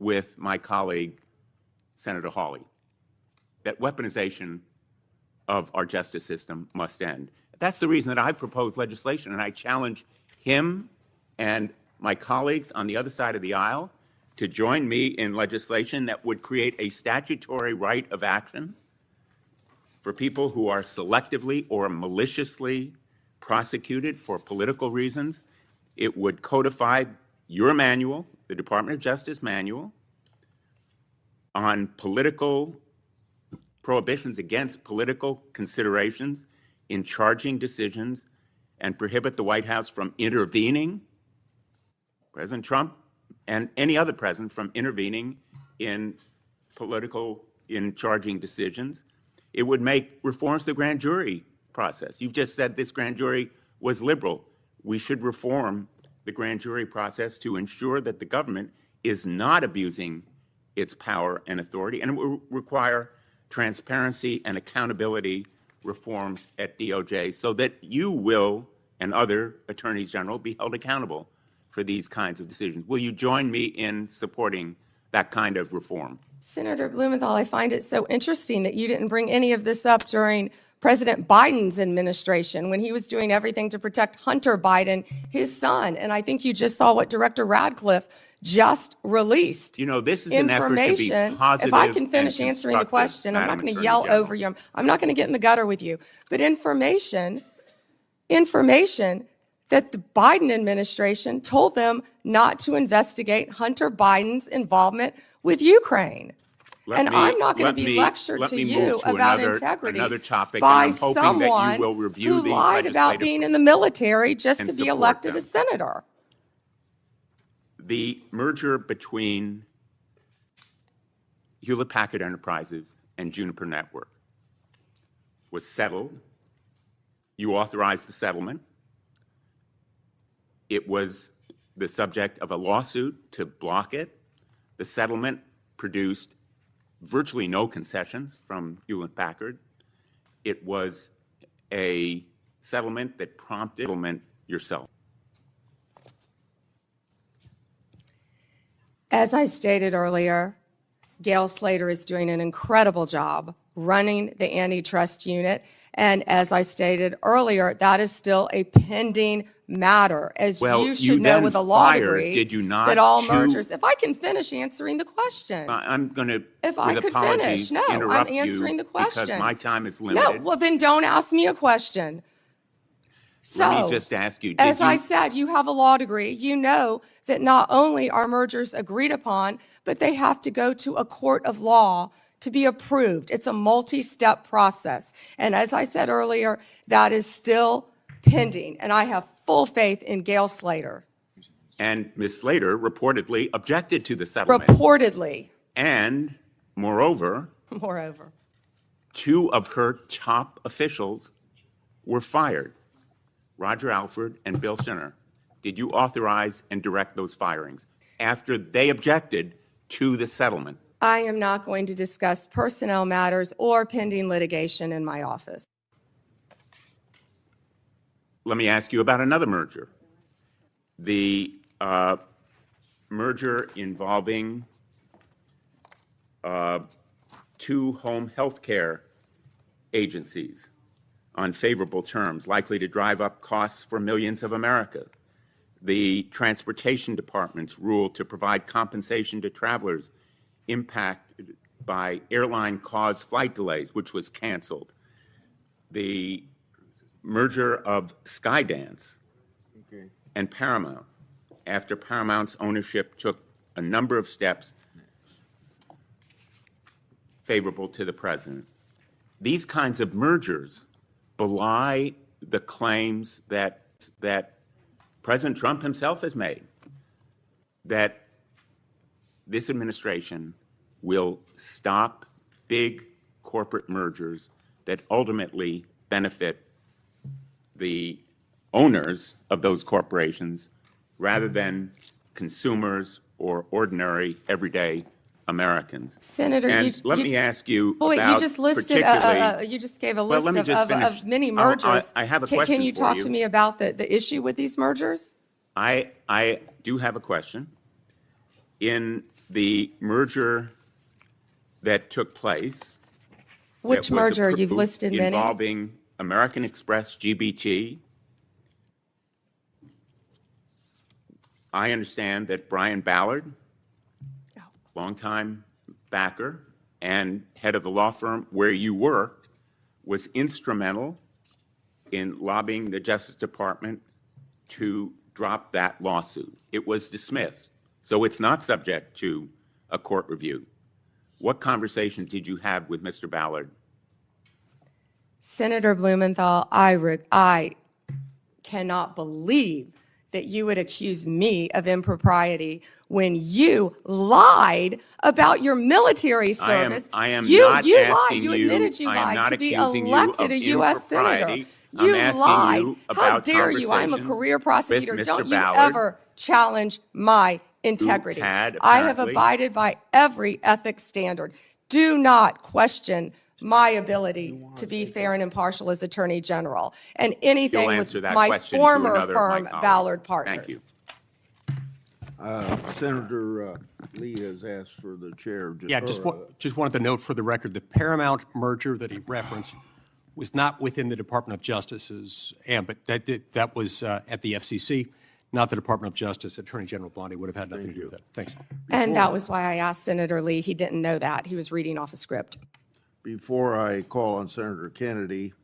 Speaker 10: with my colleague, Senator Hawley, that weaponization of our justice system must end. That's the reason that I propose legislation, and I challenge him and my colleagues on the other side of the aisle to join me in legislation that would create a statutory right of action for people who are selectively or maliciously prosecuted for political reasons. It would codify your manual, the Department of Justice manual, on political prohibitions against political considerations in charging decisions, and prohibit the White House from intervening, President Trump and any other president from intervening in charging decisions. It would make reforms to the grand jury process. You've just said this grand jury was liberal. We should reform the grand jury process to ensure that the government is not abusing its power and authority, and it will require transparency and accountability reforms at DOJ so that you will and other attorneys general be held accountable for these kinds of decisions. Will you join me in supporting that kind of reform?
Speaker 5: Senator Blumenthal, I find it so interesting that you didn't bring any of this up during President Biden's administration when he was doing everything to protect Hunter Biden, his son. And I think you just saw what Director Radcliffe just released.
Speaker 10: You know, this is an effort to be
Speaker 5: Information.
Speaker 10: positive
Speaker 5: If I can
Speaker 10: and
Speaker 5: finish answering the
Speaker 10: constructive,
Speaker 5: question, I'm not
Speaker 10: Madam
Speaker 5: going to
Speaker 10: Attorney
Speaker 5: yell
Speaker 10: General.
Speaker 5: over you. I'm not going to get in the gutter with you. But information that the Biden administration told them not to investigate Hunter Biden's involvement with Ukraine. And I'm not going to be lectured to you about integrity
Speaker 10: another topic,
Speaker 5: by
Speaker 10: and I'm hoping
Speaker 5: someone
Speaker 10: that you will review
Speaker 5: who
Speaker 10: these
Speaker 5: lied about
Speaker 10: legislative
Speaker 5: being in the military just
Speaker 10: and
Speaker 5: to be
Speaker 10: support
Speaker 5: elected
Speaker 10: them.
Speaker 5: a senator.
Speaker 10: The merger between Hewlett-Packard Enterprises and Juniper Network was settled. You authorized the settlement. It was the subject of a lawsuit to block it. The settlement produced virtually no concessions from Hewlett-Packard. It was a settlement that prompted settlement yourself.
Speaker 5: As I stated earlier, Gail Slater is doing an incredible job running the antitrust unit. And as I stated earlier, that is still a pending matter, as
Speaker 10: Well,
Speaker 5: you
Speaker 10: you
Speaker 5: should know
Speaker 10: then
Speaker 5: with a law
Speaker 10: fired,
Speaker 5: degree,
Speaker 10: did you not,
Speaker 5: that all
Speaker 10: two-
Speaker 5: mergers, if I can finish answering the question.
Speaker 10: I'm going to,
Speaker 5: If I
Speaker 10: with
Speaker 5: could
Speaker 10: apologies,
Speaker 5: finish, no, I'm
Speaker 10: interrupt
Speaker 5: answering
Speaker 10: you
Speaker 5: the question.
Speaker 10: because my time is
Speaker 5: No,
Speaker 10: limited.
Speaker 5: well then don't ask me a question. So,
Speaker 10: Let me just ask you,
Speaker 5: as
Speaker 10: did
Speaker 5: I
Speaker 10: you,
Speaker 5: said, you have a law degree. You know that not only are mergers agreed upon, but they have to go to a court of law to be approved. It's a multi-step process. And as I said earlier, that is still pending. And I have full faith in Gail Slater.
Speaker 10: and Ms. Slater reportedly objected to the settlement.
Speaker 5: Reportedly,
Speaker 10: And moreover,
Speaker 5: moreover.
Speaker 10: 2 of her top officials were fired, Roger Alford and Bill Sinner. Did you authorize and direct those firings after they objected to the settlement?
Speaker 5: I am not going to discuss personnel matters or pending litigation in my office.
Speaker 10: Let me ask you about another merger. The merger involving 2 home health care agencies on favorable terms, likely to drive up costs for millions of America. The Transportation Department's rule to provide compensation to travelers impacted by airline-caused flight delays, which was canceled. The merger of Skydance and Paramount, after Paramount's ownership took a number of steps favorable to the president. These kinds of mergers belie the claims that President Trump himself has made, that this administration will stop big corporate mergers that ultimately benefit the owners of those corporations rather than consumers or ordinary, everyday Americans.
Speaker 5: Senator,
Speaker 10: And let me ask you
Speaker 5: oh, wait,
Speaker 10: about
Speaker 5: you just listed,
Speaker 10: particularly-
Speaker 5: you just gave a
Speaker 10: Well,
Speaker 5: list
Speaker 10: let me just finish.
Speaker 5: of many
Speaker 10: Oh,
Speaker 5: mergers.
Speaker 10: I have a
Speaker 5: Can
Speaker 10: question
Speaker 5: you
Speaker 10: for
Speaker 5: talk
Speaker 10: you.
Speaker 5: to me about the issue with these mergers?
Speaker 10: I do have a question. In the merger that took place.
Speaker 5: Which
Speaker 10: that was
Speaker 5: merger? You've
Speaker 10: approved
Speaker 5: listed many.
Speaker 10: Involving American Express GBT. I understand that Brian Ballard, longtime backer and head of the law firm where you worked, was instrumental in lobbying the Justice Department to drop that lawsuit. It was dismissed, so it's not subject to a court review. What conversations did you have with Mr. Ballard?
Speaker 5: Senator Blumenthal, I cannot believe that you would accuse me of impropriety when you lied about your military service.
Speaker 10: I am
Speaker 5: you
Speaker 10: not
Speaker 5: lied.
Speaker 10: asking
Speaker 5: You
Speaker 10: you-
Speaker 5: admitted you
Speaker 10: I am
Speaker 5: lied
Speaker 10: not
Speaker 5: to be
Speaker 10: accusing you
Speaker 5: elected
Speaker 10: of
Speaker 5: a U.S. senator.
Speaker 10: impropriety. I'm
Speaker 5: You
Speaker 10: asking
Speaker 5: lied.
Speaker 10: you
Speaker 5: How
Speaker 10: about
Speaker 5: dare you? I'm a
Speaker 10: conversations
Speaker 5: career prosecutor.
Speaker 10: with Mr.
Speaker 5: Don't you
Speaker 10: Ballard,
Speaker 5: ever challenge my integrity.
Speaker 10: had
Speaker 5: I have
Speaker 10: apparently-
Speaker 5: abided by every ethics standard. Do not question my ability to be fair and impartial as Attorney General, and anything
Speaker 10: You'll
Speaker 5: with
Speaker 10: answer that
Speaker 5: my
Speaker 10: question to
Speaker 5: former
Speaker 10: another of my
Speaker 5: firm,
Speaker 10: colleagues.
Speaker 5: Ballard Partners.
Speaker 10: Thank you.
Speaker 8: Senator Lee has asked for the chair.
Speaker 4: Yeah, just wanted to note for the record, the Paramount merger that he referenced was not within the Department of Justice's ambit. That was at the FCC, not the Department of Justice. Attorney General Bondi would have had nothing to do with that. Thanks.
Speaker 5: And that was why I asked Senator Lee. He didn't know that. He was reading off a script.
Speaker 8: Before I call on Senator Kennedy,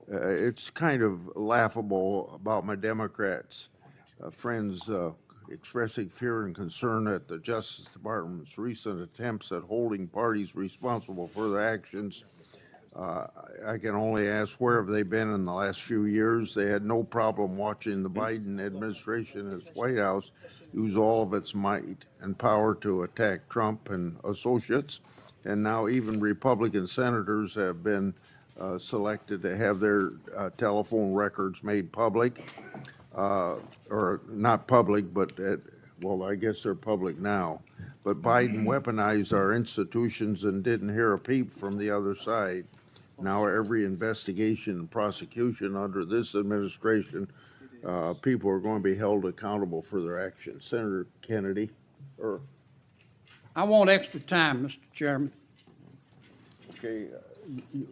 Speaker 8: it's kind of laughable about my Democrats friends expressing fear and concern at the Justice Department's recent attempts at holding parties responsible for their actions. I can only ask, where have they been in the last few years? They had no problem watching the Biden administration and its White House use all of its might and power to attack Trump and associates. And now even Republican senators have been selected to have their telephone records made public, or not public, but well, I guess they're public now. But Biden weaponized our institutions and didn't hear a peep from the other side. Now every investigation and prosecution under this administration, people are going to be held accountable for their actions. Senator Kennedy, or
Speaker 11: I want extra time, Mr. Chairman.
Speaker 8: okay.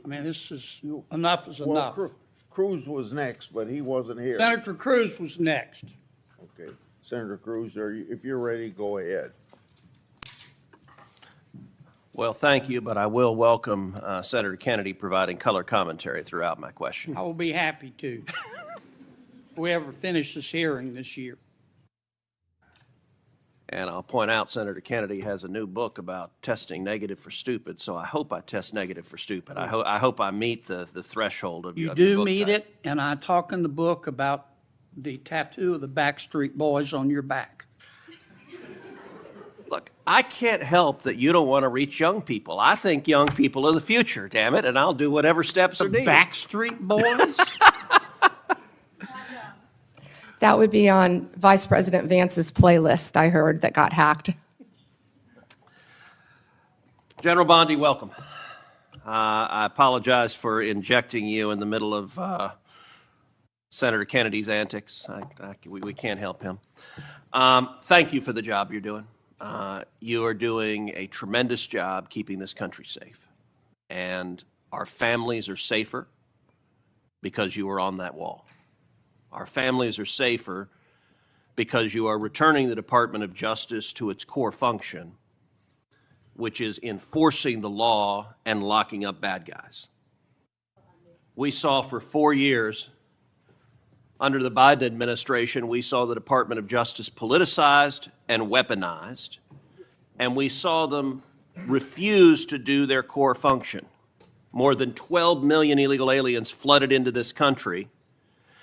Speaker 11: I mean, this is, enough is
Speaker 8: Well,
Speaker 11: enough.
Speaker 8: Cruz was next, but he wasn't here.
Speaker 11: Senator Cruz was next.
Speaker 8: Okay, Senator Cruz, if you're ready, go ahead.
Speaker 12: Well, thank you, but I will welcome Senator Kennedy providing color commentary throughout my question.
Speaker 11: I will be happy to. If we ever finish this hearing this year.
Speaker 12: And I'll point out Senator Kennedy has a new book about testing negative for stupid, so I hope I test negative for stupid. I hope I meet the threshold of
Speaker 11: You
Speaker 12: of
Speaker 11: do
Speaker 12: book
Speaker 11: meet
Speaker 12: type.
Speaker 11: it, and I talk in the book about the tattoo of the Backstreet Boys on your back.
Speaker 12: Look, I can't help that you don't want to reach young people. I think young people are the future, damn it, and I'll do whatever steps are
Speaker 11: The
Speaker 12: needed.
Speaker 11: Backstreet Boys?
Speaker 5: That would be on Vice President Vance's playlist, I heard, that got hacked.
Speaker 12: General Bondi, welcome. I apologize for injecting you in the middle of Senator Kennedy's antics. We can't help him. Thank you for the job you're doing. You are doing a tremendous job keeping this country safe. And our families are safer because you are on that wall. Our families are safer because you are returning the Department of Justice to its core function, which is enforcing the law and locking up bad guys. We saw for 4 years, under the Biden administration, we saw the Department of Justice politicized and weaponized, and we saw them refuse to do their core function. More than 12 million illegal aliens flooded into this country,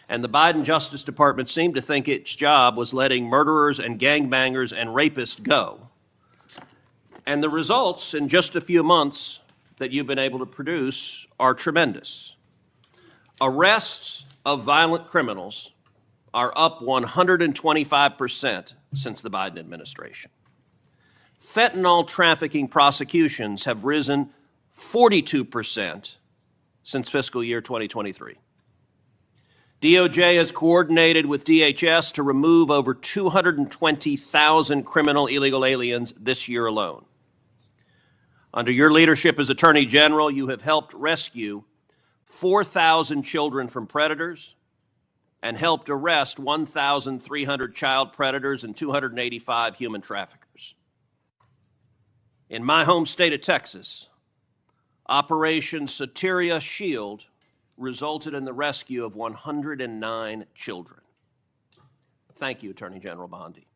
Speaker 12: and the Biden Justice Department seemed to think its job was letting murderers and gangbangers and rapists go. And the results in just a few months that you've been able to produce are tremendous. Arrests of violent criminals are up 125% since the Biden administration. Fentanyl trafficking prosecutions have risen 42% since fiscal year 2023. DOJ has coordinated with DHS to remove over 220,000 criminal illegal aliens this year alone. Under your leadership as Attorney General, you have helped rescue 4,000 children from predators and helped arrest 1,300 child predators and 285 human traffickers. In my home state of Texas, Operation Soteria Shield resulted in the rescue of 109 children. Thank you, Attorney General Bondi.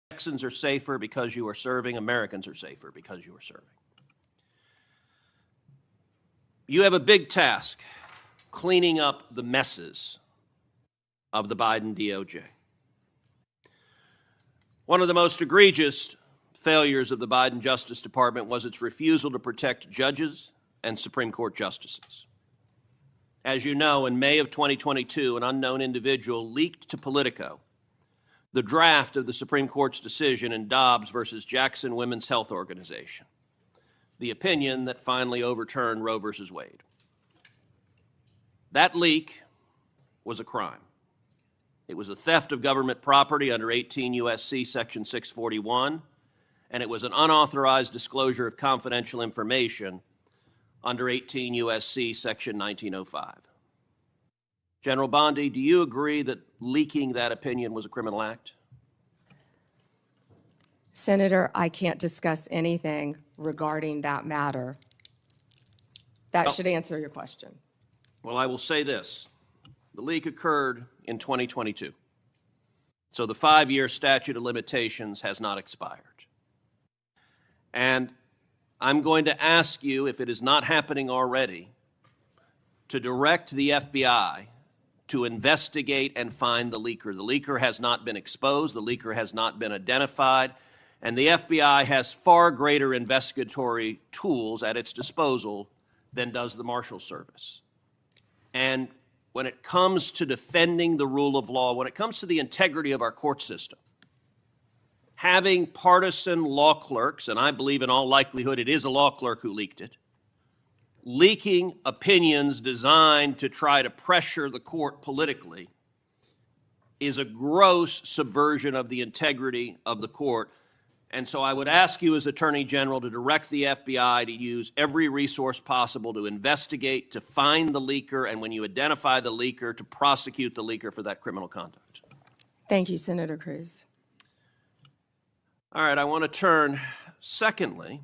Speaker 12: Texans are safer because you are serving. Americans are safer because you are serving. You have a big task, cleaning up the messes of the Biden DOJ. One of the most egregious failures of the Biden Justice Department was its refusal to protect judges and Supreme Court justices. As you know, in May of 2022, an unknown individual leaked to Politico the draft of the Supreme Court's decision in Dobbs versus Jackson Women's Health Organization, the opinion that finally overturned Roe versus Wade. That leak was a crime. It was a theft of government property under 18 U.S.C. Section 641, and it was an unauthorized disclosure of confidential information under 18 U.S.C. Section 1905. General Bondi, do you agree that leaking that opinion was a criminal act?
Speaker 5: Senator, I can't discuss anything regarding that matter. That should answer your question.
Speaker 12: Well, I will say this. The leak occurred in 2022. So the 5-year statute of limitations has not expired. And I'm going to ask you, if it is not happening already, to direct the FBI to investigate and find the leaker. The leaker has not been exposed. The leaker has not been identified. And the FBI has far greater investigatory tools at its disposal than does the Marshal Service. And when it comes to defending the rule of law, when it comes to the integrity of our court system, having partisan law clerks, and I believe in all likelihood it is a law clerk who leaked it, leaking opinions designed to try to pressure the court politically is a gross subversion of the integrity of the court. And so I would ask you as Attorney General to direct the FBI to use every resource possible to investigate, to find the leaker, and when you identify the leaker, to prosecute the leaker for that criminal conduct.
Speaker 5: Thank you, Senator Cruz.
Speaker 12: All right, I want to turn, secondly,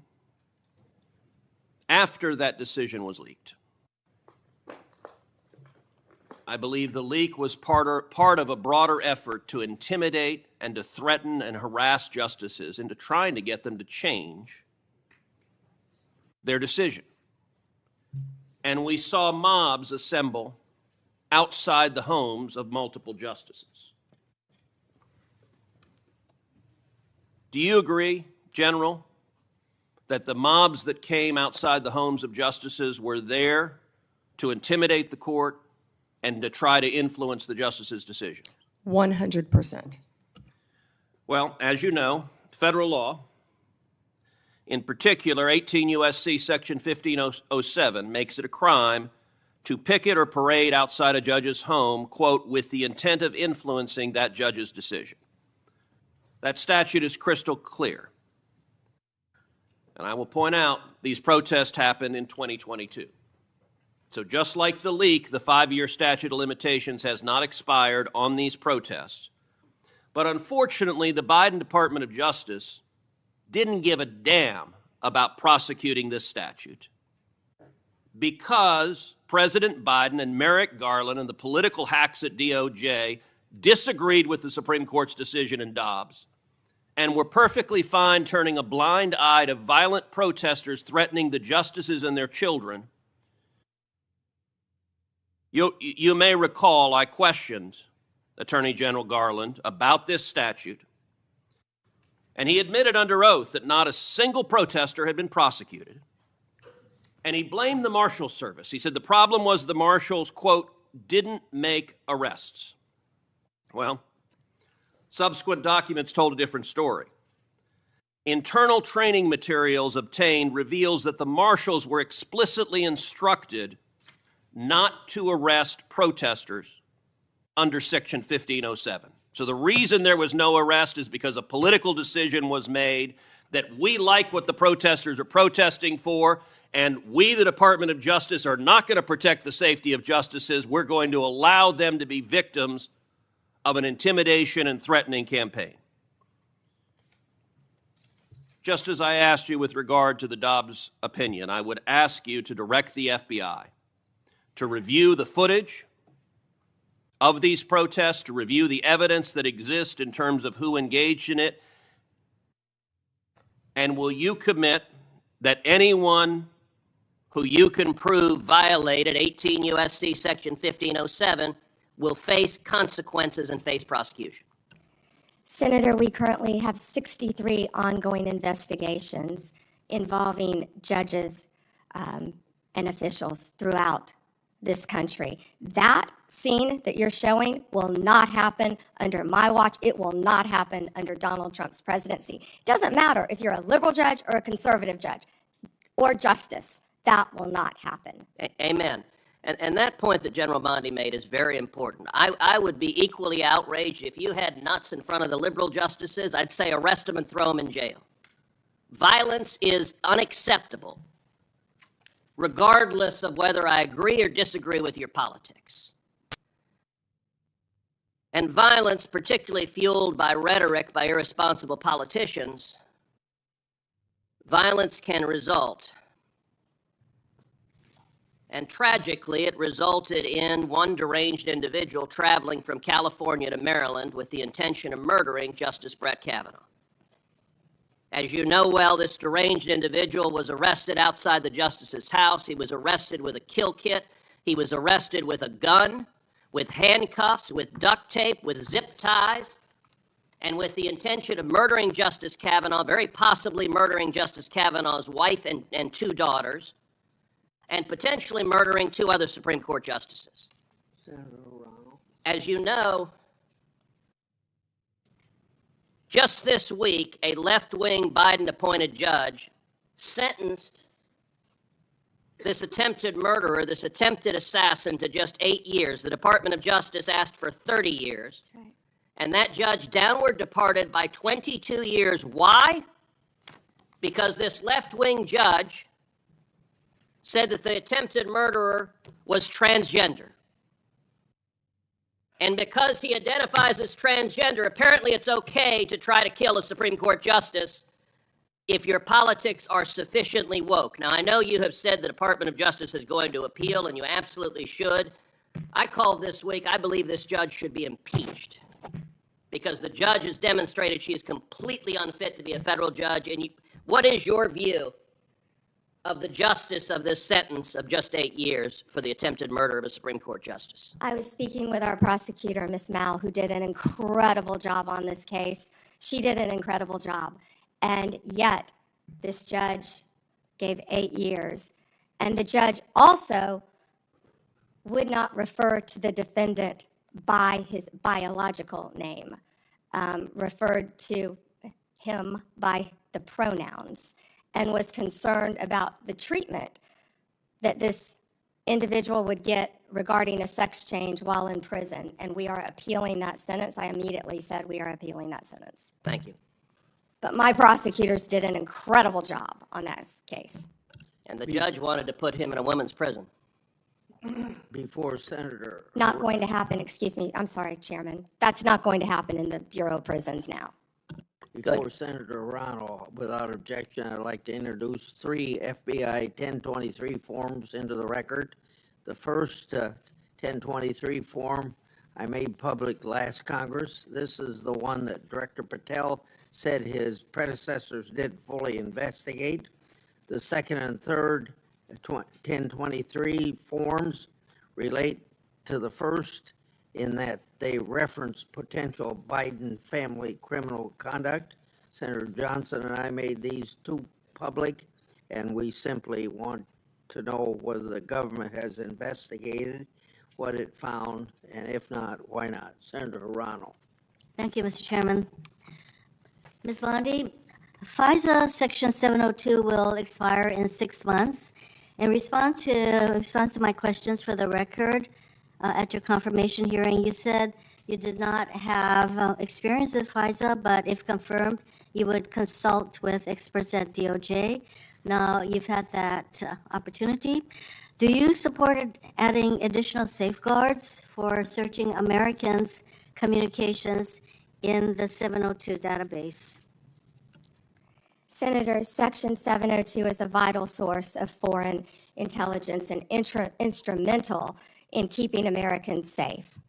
Speaker 12: after that decision was leaked. I believe the leak was part of a broader effort to intimidate and to threaten and harass justices into trying to get them to change their decision. And we saw mobs assemble outside the homes of multiple justices. Do you agree, General, that the mobs that came outside the homes of justices were there to intimidate the court and to try to influence the justice's decision?
Speaker 5: 100%.
Speaker 12: Well, as you know, federal law, in particular 18 U.S.C. Section 1507, makes it a crime to picket or parade outside a judge's home, quote, with the intent of influencing that judge's decision. That statute is crystal clear. And I will point out these protests happened in 2022. So just like the leak, the 5-year statute of limitations has not expired on these protests. But unfortunately, the Biden Department of Justice didn't give a damn about prosecuting this statute because President Biden and Merrick Garland and the political hacks at DOJ disagreed with the Supreme Court's decision in Dobbs and were perfectly fine turning a blind eye to violent protesters threatening the justices and their children. You may recall I questioned Attorney General Garland about this statute, and he admitted under oath that not a single protester had been prosecuted. And he blamed the Marshal Service. He said the problem was the marshals, quote, didn't make arrests. Well, subsequent documents told a different story. Internal training materials obtained reveals that the marshals were explicitly instructed not to arrest protesters under Section 1507. So the reason there was no arrest is because a political decision was made that we like what the protesters are protesting for, and we, the Department of Justice, are not going to protect the safety of justices. We're going to allow them to be victims of an intimidation and threatening campaign. Just as I asked you with regard to the Dobbs opinion, I would ask you to direct the FBI to review the footage of these protests, to review the evidence that exists in terms of who engaged in it, and will you commit that anyone who you can prove violated 18 U.S.C. Section 1507 will face consequences and face prosecution?
Speaker 1: Senator, we currently have 63 ongoing investigations involving judges and officials throughout this country. That scene that you're showing will not happen under my watch. It will not happen under Donald Trump's presidency. It doesn't matter if you're a liberal judge or a conservative judge or justice. That will not happen.
Speaker 3: Amen. And that point that General Bondi made is very important. I would be equally outraged if you had nuts in front of the liberal justices. I'd say arrest them and throw them in jail. Violence is unacceptable.
Speaker 13: regardless of whether I agree or disagree with your politics. And violence, particularly fueled by rhetoric by irresponsible politicians, violence can result. And tragically, it resulted in one deranged individual traveling from California to Maryland with the intention of murdering Justice Brett Kavanaugh. As you know well, this deranged individual was arrested outside the justice's house. He was arrested with a kill kit. He was arrested with a gun, with handcuffs, with duct tape, with zip ties, and with the intention of murdering Justice Kavanaugh, very possibly murdering Justice Kavanaugh's wife and two daughters, and potentially murdering two other Supreme Court justices. As you know, just this week, a left-wing Biden-appointed judge sentenced this attempted murderer, this attempted assassin, to just 8 years. The Department of Justice asked for 30 years. That's right. And that judge downward departed by 22 years. Why? Because this left-wing judge said that the attempted murderer was transgender. And because he identifies as transgender, apparently it's okay to try to kill a Supreme Court justice if your politics are sufficiently woke. Now, I know you have said the Department of Justice is going to appeal, and you absolutely should. I called this week, I believe this judge should be impeached because the judge has demonstrated she is completely unfit to be a federal judge. And what is your view of the justice of this sentence of just 8 years for the attempted murder of a Supreme Court justice?
Speaker 1: I was speaking with our prosecutor, Ms. Mal, who did an incredible job on this case. She did an incredible job. And yet, this judge gave 8 years. And the judge also would not refer to the defendant by his biological name, referred to him by the pronouns, and was concerned about the treatment that this individual would get regarding a sex change while in prison. And we are appealing that sentence. I immediately said we are appealing that sentence.
Speaker 13: Thank you.
Speaker 1: But my prosecutors did an incredible job on that case.
Speaker 13: And the judge wanted to put him in a women's prison.
Speaker 11: Before Senator.
Speaker 1: Not going to happen, excuse me, I'm sorry, Chairman. That's not going to happen in the Bureau of Prisons now.
Speaker 11: Before Senator Ronald, without objection, I'd like to introduce 3 FBI 1023 forms into the record. The first 1023 form I made public last Congress. This is the one that Director Patel said his predecessors didn't fully investigate. The second and third 1023 forms relate to the first in that they reference potential Biden family criminal conduct. Senator Johnson and I made these 2 public, and we simply want to know whether the government has investigated what it found, and if not, why not? Senator Ronald.
Speaker 14: Thank you, Mr. Chairman. Ms. Bondi, FISA Section 702 will expire in 6 months. In response to my questions for the record, at your confirmation hearing, you said you did not have experience with FISA, but if confirmed, you would consult with experts at DOJ. Now, you've had that opportunity. Do you support adding additional safeguards for searching Americans' communications in the 702 database?
Speaker 1: Senator, Section 702 is a vital source of foreign intelligence and instrumental in keeping Americans safe.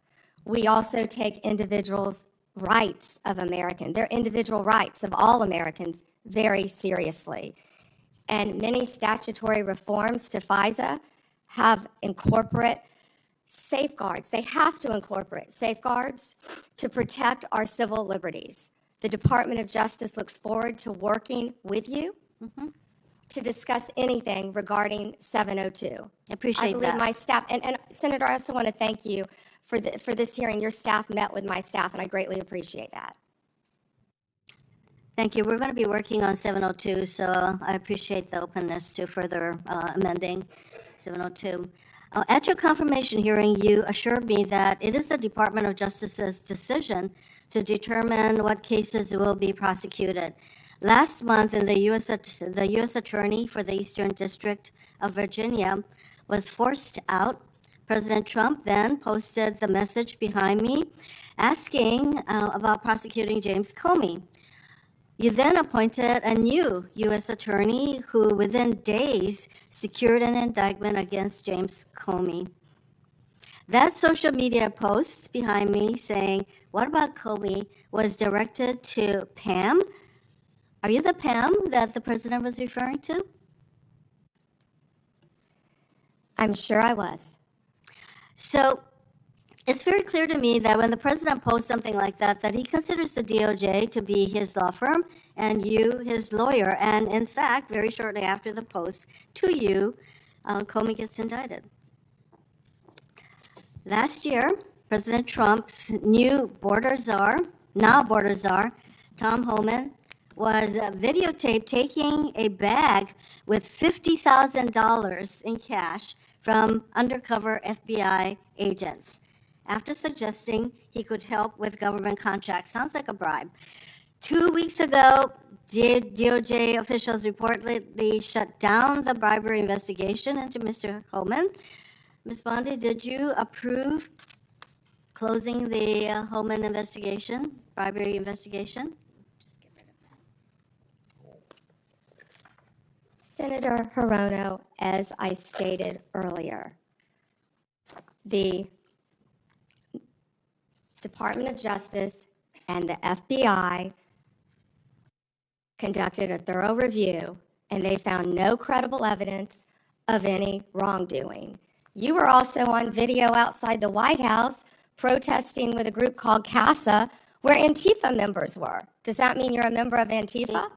Speaker 1: We also take individuals' rights of Americans, their individual rights of all Americans, very seriously. And many statutory reforms to FISA have incorporate safeguards. They have to incorporate safeguards to protect our civil liberties. The Department of Justice looks forward to working with you to discuss anything regarding 702.
Speaker 14: Appreciate
Speaker 1: I believe
Speaker 14: that.
Speaker 1: my staff, and Senator, I also want to thank you for this hearing. Your staff met with my staff, and I greatly appreciate that.
Speaker 14: Thank you. We're going to be working on 702, so I appreciate the openness to further amending 702. At your confirmation hearing, you assured me that it is the Department of Justice's decision to determine what cases will be prosecuted. Last month, the U.S. Attorney for the Eastern District of Virginia was forced out. President Trump then posted the message behind me asking about prosecuting James Comey. You then appointed a new U.S. attorney who within days secured an indictment against James Comey. That social media post behind me saying, "What about Comey?" was directed to Pam. Are you the Pam that the president was referring to?
Speaker 1: I'm sure I was.
Speaker 14: So it's very clear to me that when the president posts something like that, that he considers the DOJ to be his law firm and you his lawyer. And in fact, very shortly after the post to you, Comey gets indicted. Last year, President Trump's new now border czar, Tom Homan, was videotaped taking a bag with $50,000 in cash from undercover FBI agents after suggesting he could help with government contracts. Sounds like a bribe. 2 weeks ago, DOJ officials reportedly shut down the bribery investigation into Mr. Homan. Ms. Bondi, did you approve closing the Homan investigation, bribery investigation?
Speaker 1: Senator Hirono, as I stated earlier, the Department of Justice and the FBI conducted a thorough review, and they found no credible evidence of any wrongdoing. You were also on video outside the White House protesting with a group called CASA, where Antifa members were. Does that mean you're a member of Antifa?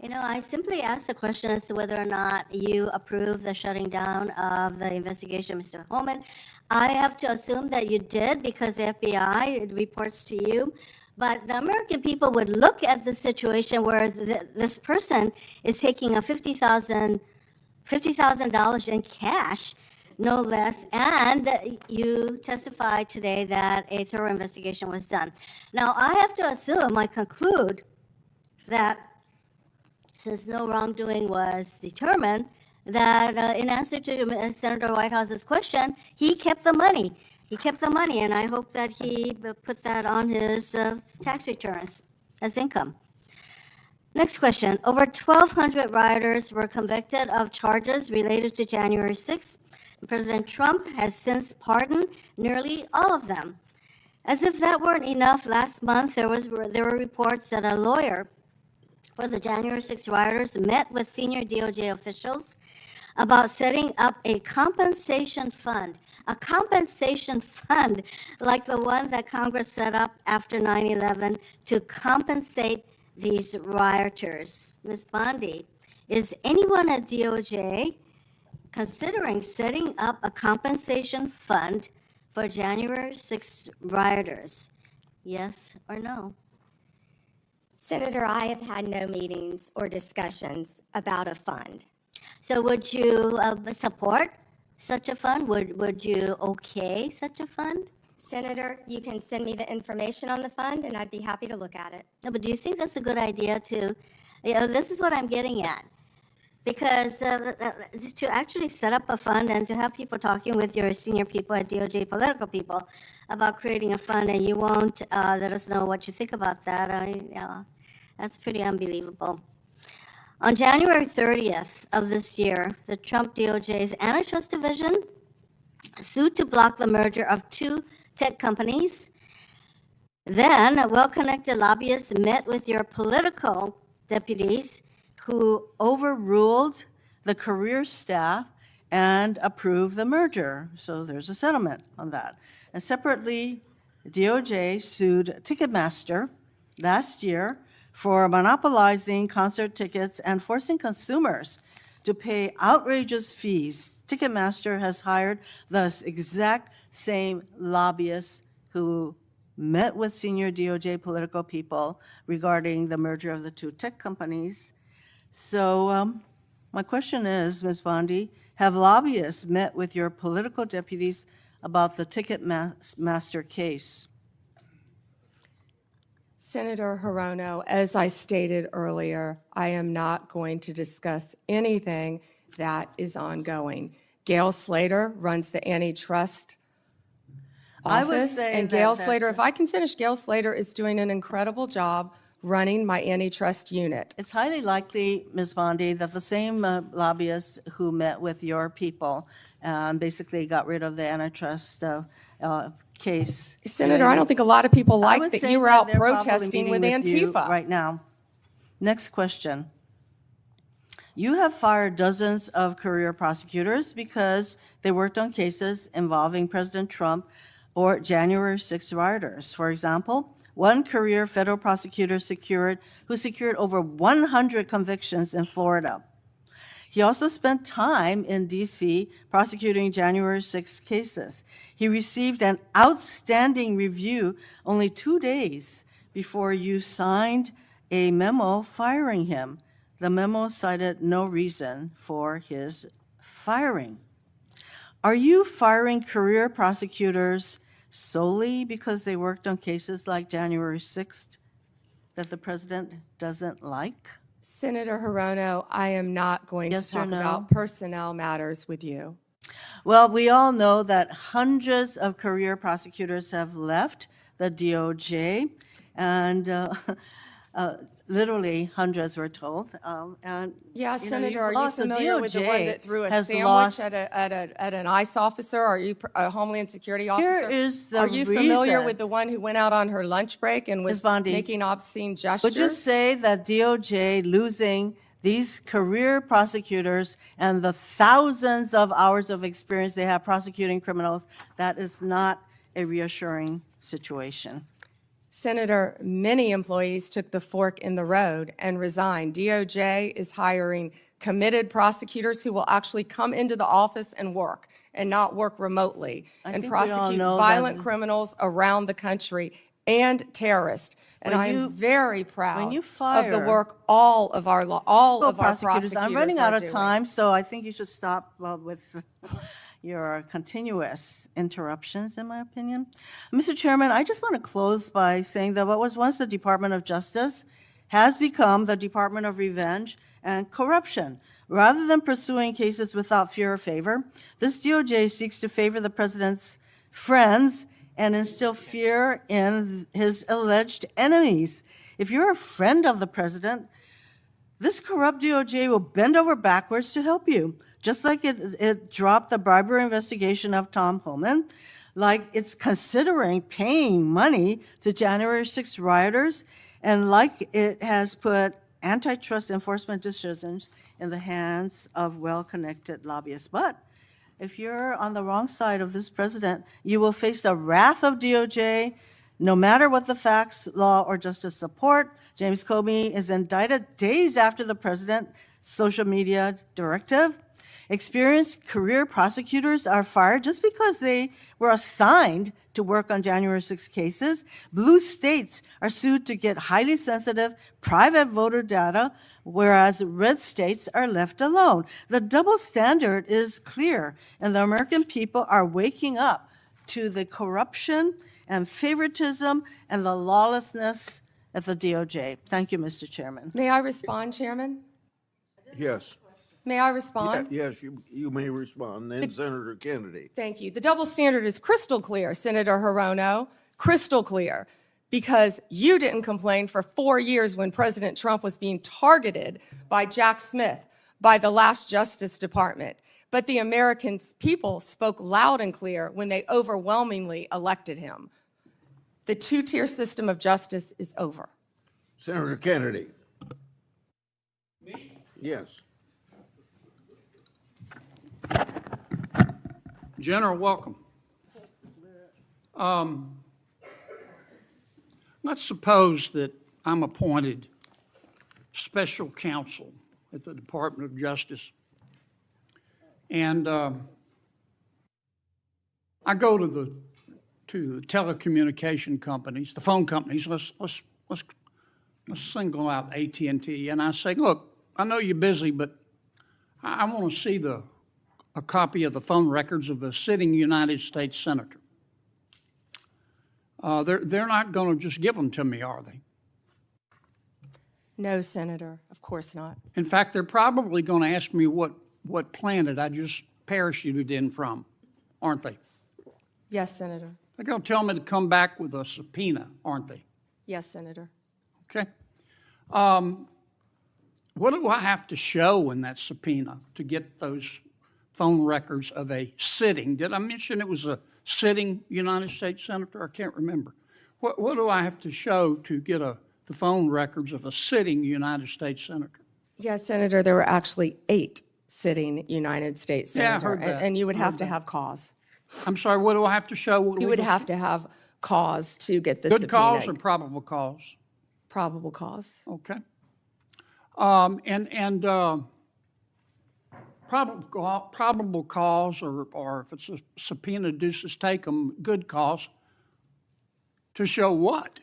Speaker 14: You know, I simply asked the question as to whether or not you approve the shutting down of the investigation, Mr. Homan. I have to assume that you did because the FBI reports to you. But the American people would look at the situation where this person is taking a $50,000 in cash, no less, and you testified today that a thorough investigation was done. Now, I have to assume, I conclude, that since no wrongdoing was determined, that in answer to Senator Whitehouse's question, he kept the money. He kept the money, and I hope that he put that on his tax returns as income. Next question. Over 1,200 rioters were convicted of charges related to January 6th. President Trump has since pardoned nearly all of them. As if that weren't enough, last month there were reports that a lawyer for the January 6th rioters met with senior DOJ officials about setting up a compensation fund like the one that Congress set up after 9/11 to compensate these rioters. Ms. Bondi, is anyone at DOJ considering setting up a compensation fund for January 6th rioters? Yes or no?
Speaker 1: Senator, I have had no meetings or discussions about a fund.
Speaker 14: So would you support such a fund? Would you okay such a fund?
Speaker 1: Senator, you can send me the information on the fund, and I'd be happy to look at it.
Speaker 14: No, but do you think that's a good idea this is what I'm getting at. Because to actually set up a fund and to have people talking with your senior people at DOJ, political people, about creating a fund, and you won't let us know what you think about that, that's pretty unbelievable. On January 30th of this year, the Trump DOJ's Antitrust Division sued to block the merger of two tech companies. Then, well-connected lobbyists met with your political deputies who overruled the career staff and approved the merger. So there's a settlement on that. And separately, DOJ sued Ticketmaster last year for monopolizing concert tickets and forcing consumers to pay outrageous fees. Ticketmaster has hired the exact same lobbyists who met with senior DOJ political people regarding the merger of the two tech companies. So my question is, Ms. Bondi, have lobbyists met with your political deputies about the Ticketmaster case?
Speaker 5: Senator Hirono, as I stated earlier, I am not going to discuss anything that is ongoing. Gail Slater runs the antitrust
Speaker 15: I would
Speaker 5: office,
Speaker 15: say
Speaker 5: and
Speaker 15: that
Speaker 5: Gail
Speaker 15: that-
Speaker 5: Slater, if I can finish, Gail Slater is doing an incredible job running my antitrust unit.
Speaker 15: It's highly likely, Ms. Bondi, that the same lobbyists who met with your people and basically got rid of the antitrust case.
Speaker 5: Senator, I don't think a lot of people
Speaker 15: I
Speaker 5: like
Speaker 15: would
Speaker 5: that
Speaker 15: say
Speaker 5: you were out
Speaker 15: they're probably
Speaker 5: protesting
Speaker 15: meeting
Speaker 5: with
Speaker 15: you
Speaker 5: Antifa.
Speaker 15: right now. Next question. You have fired dozens of career prosecutors because they worked on cases involving President Trump or January 6 rioters. For example, one career federal prosecutor who secured over 100 convictions in Florida. He also spent time in D.C. prosecuting January 6 cases. He received an outstanding review only 2 days before you signed a memo firing him. The memo cited no reason for his firing. Are you firing career prosecutors solely because they worked on cases like January 6th that the president doesn't like?
Speaker 5: Senator Hirono, I am not going
Speaker 15: Yes
Speaker 5: to
Speaker 15: or
Speaker 5: talk
Speaker 15: no?
Speaker 5: about personnel matters with you.
Speaker 15: Well, we all know that hundreds of career prosecutors have left the DOJ, and literally hundreds, we're told. And
Speaker 5: Yeah,
Speaker 15: you know,
Speaker 5: Senator,
Speaker 15: you've
Speaker 5: are you
Speaker 15: lost. The
Speaker 5: familiar with the one
Speaker 15: DOJ
Speaker 5: that threw a
Speaker 15: has
Speaker 5: sandwich
Speaker 15: lost-
Speaker 5: at an ICE officer? Are you a Homeland Security officer?
Speaker 15: Here is the
Speaker 5: Are you familiar
Speaker 15: reason.
Speaker 5: with the one who went out on her lunch break and was
Speaker 15: Ms. Bondi,
Speaker 5: making obscene gestures?
Speaker 15: Would you say that DOJ losing these career prosecutors and the thousands of hours of experience they have prosecuting criminals, that is not a reassuring situation?
Speaker 5: Senator, many employees took the fork in the road and resigned. DOJ is hiring committed prosecutors who will actually come into the office and work, and not work remotely,
Speaker 15: I
Speaker 5: and
Speaker 15: think we all
Speaker 5: prosecute
Speaker 15: know that
Speaker 5: violent criminals around the country and terrorists. And
Speaker 15: When
Speaker 5: I
Speaker 15: you-
Speaker 5: am very proud
Speaker 15: you
Speaker 5: of the
Speaker 15: fire-
Speaker 5: work all of our prosecutors
Speaker 15: I'm running out
Speaker 5: are
Speaker 15: of
Speaker 5: doing.
Speaker 15: time, so I think you should stop with your continuous interruptions, in my opinion. Mr. Chairman, I just want to close by saying that what was once the Department of Justice has become the Department of Revenge and Corruption. Rather than pursuing cases without fear or favor, this DOJ seeks to favor the president's friends and instill fear in his alleged enemies. If you're a friend of the president, this corrupt DOJ will bend over backwards to help you, just like it dropped the bribery investigation of Tom Homan, like it's considering paying money to January 6 rioters, and like it has put antitrust enforcement decisions in the hands of well-connected lobbyists. But if you're on the wrong side of this president, you will face the wrath of DOJ, no matter what the facts, law, or justice support. James Comey is indicted days after the president's social media directive. Experienced career prosecutors are fired just because they were assigned to work on January 6 cases. Blue states are sued to get highly sensitive private voter data, whereas red states are left alone. The double standard is clear, and the American people are waking up to the corruption and favoritism and the lawlessness at the DOJ. Thank you, Mr. Chairman.
Speaker 5: May I respond, Chairman?
Speaker 8: Yes.
Speaker 5: May I respond?
Speaker 8: Yes, you may respond. Then Senator Kennedy.
Speaker 5: Thank you. The double standard is crystal clear, Senator Hirono, crystal clear, because you didn't complain for 4 years when President Trump was being targeted by Jack Smith, by the last Justice Department. But the American people spoke loud and clear when they overwhelmingly elected him. The two-tier system of justice is over.
Speaker 8: Senator Kennedy. Yes.
Speaker 16: General, welcome. Let's suppose that I'm appointed special counsel at the Department of Justice, and I go to the telecommunication companies, the phone companies. Let's single out AT&T, and I say, look, I know you're busy, but I want to see a copy of the phone records of a sitting United States senator. They're not going to just give them to me, are they?
Speaker 5: No, Senator, of course not.
Speaker 16: In fact, they're probably going to ask me what planet I just parachuted in from, aren't they?
Speaker 5: Yes, Senator.
Speaker 16: They're going to tell me to come back with a subpoena, aren't they?
Speaker 5: Yes, Senator.
Speaker 16: Okay. What do I have to show in that subpoena to get those phone records of a sitting? Did I mention it was a sitting United States Senator? I can't remember. What do I have to show to get the phone records of a sitting United States Senator?
Speaker 5: Yes, Senator, there were actually 8 sitting United States
Speaker 16: Yeah, I
Speaker 5: Senator.
Speaker 16: heard that.
Speaker 5: And you would
Speaker 16: I
Speaker 5: have
Speaker 16: heard
Speaker 5: to
Speaker 16: that.
Speaker 5: have cause.
Speaker 16: I'm sorry, what do I have to show?
Speaker 5: You would have to have cause to get the
Speaker 16: Good
Speaker 5: subpoena.
Speaker 16: cause or probable cause?
Speaker 5: Probable cause.
Speaker 16: Okay. Probable cause, or if it's a subpoena duces tecum, good cause, to show what?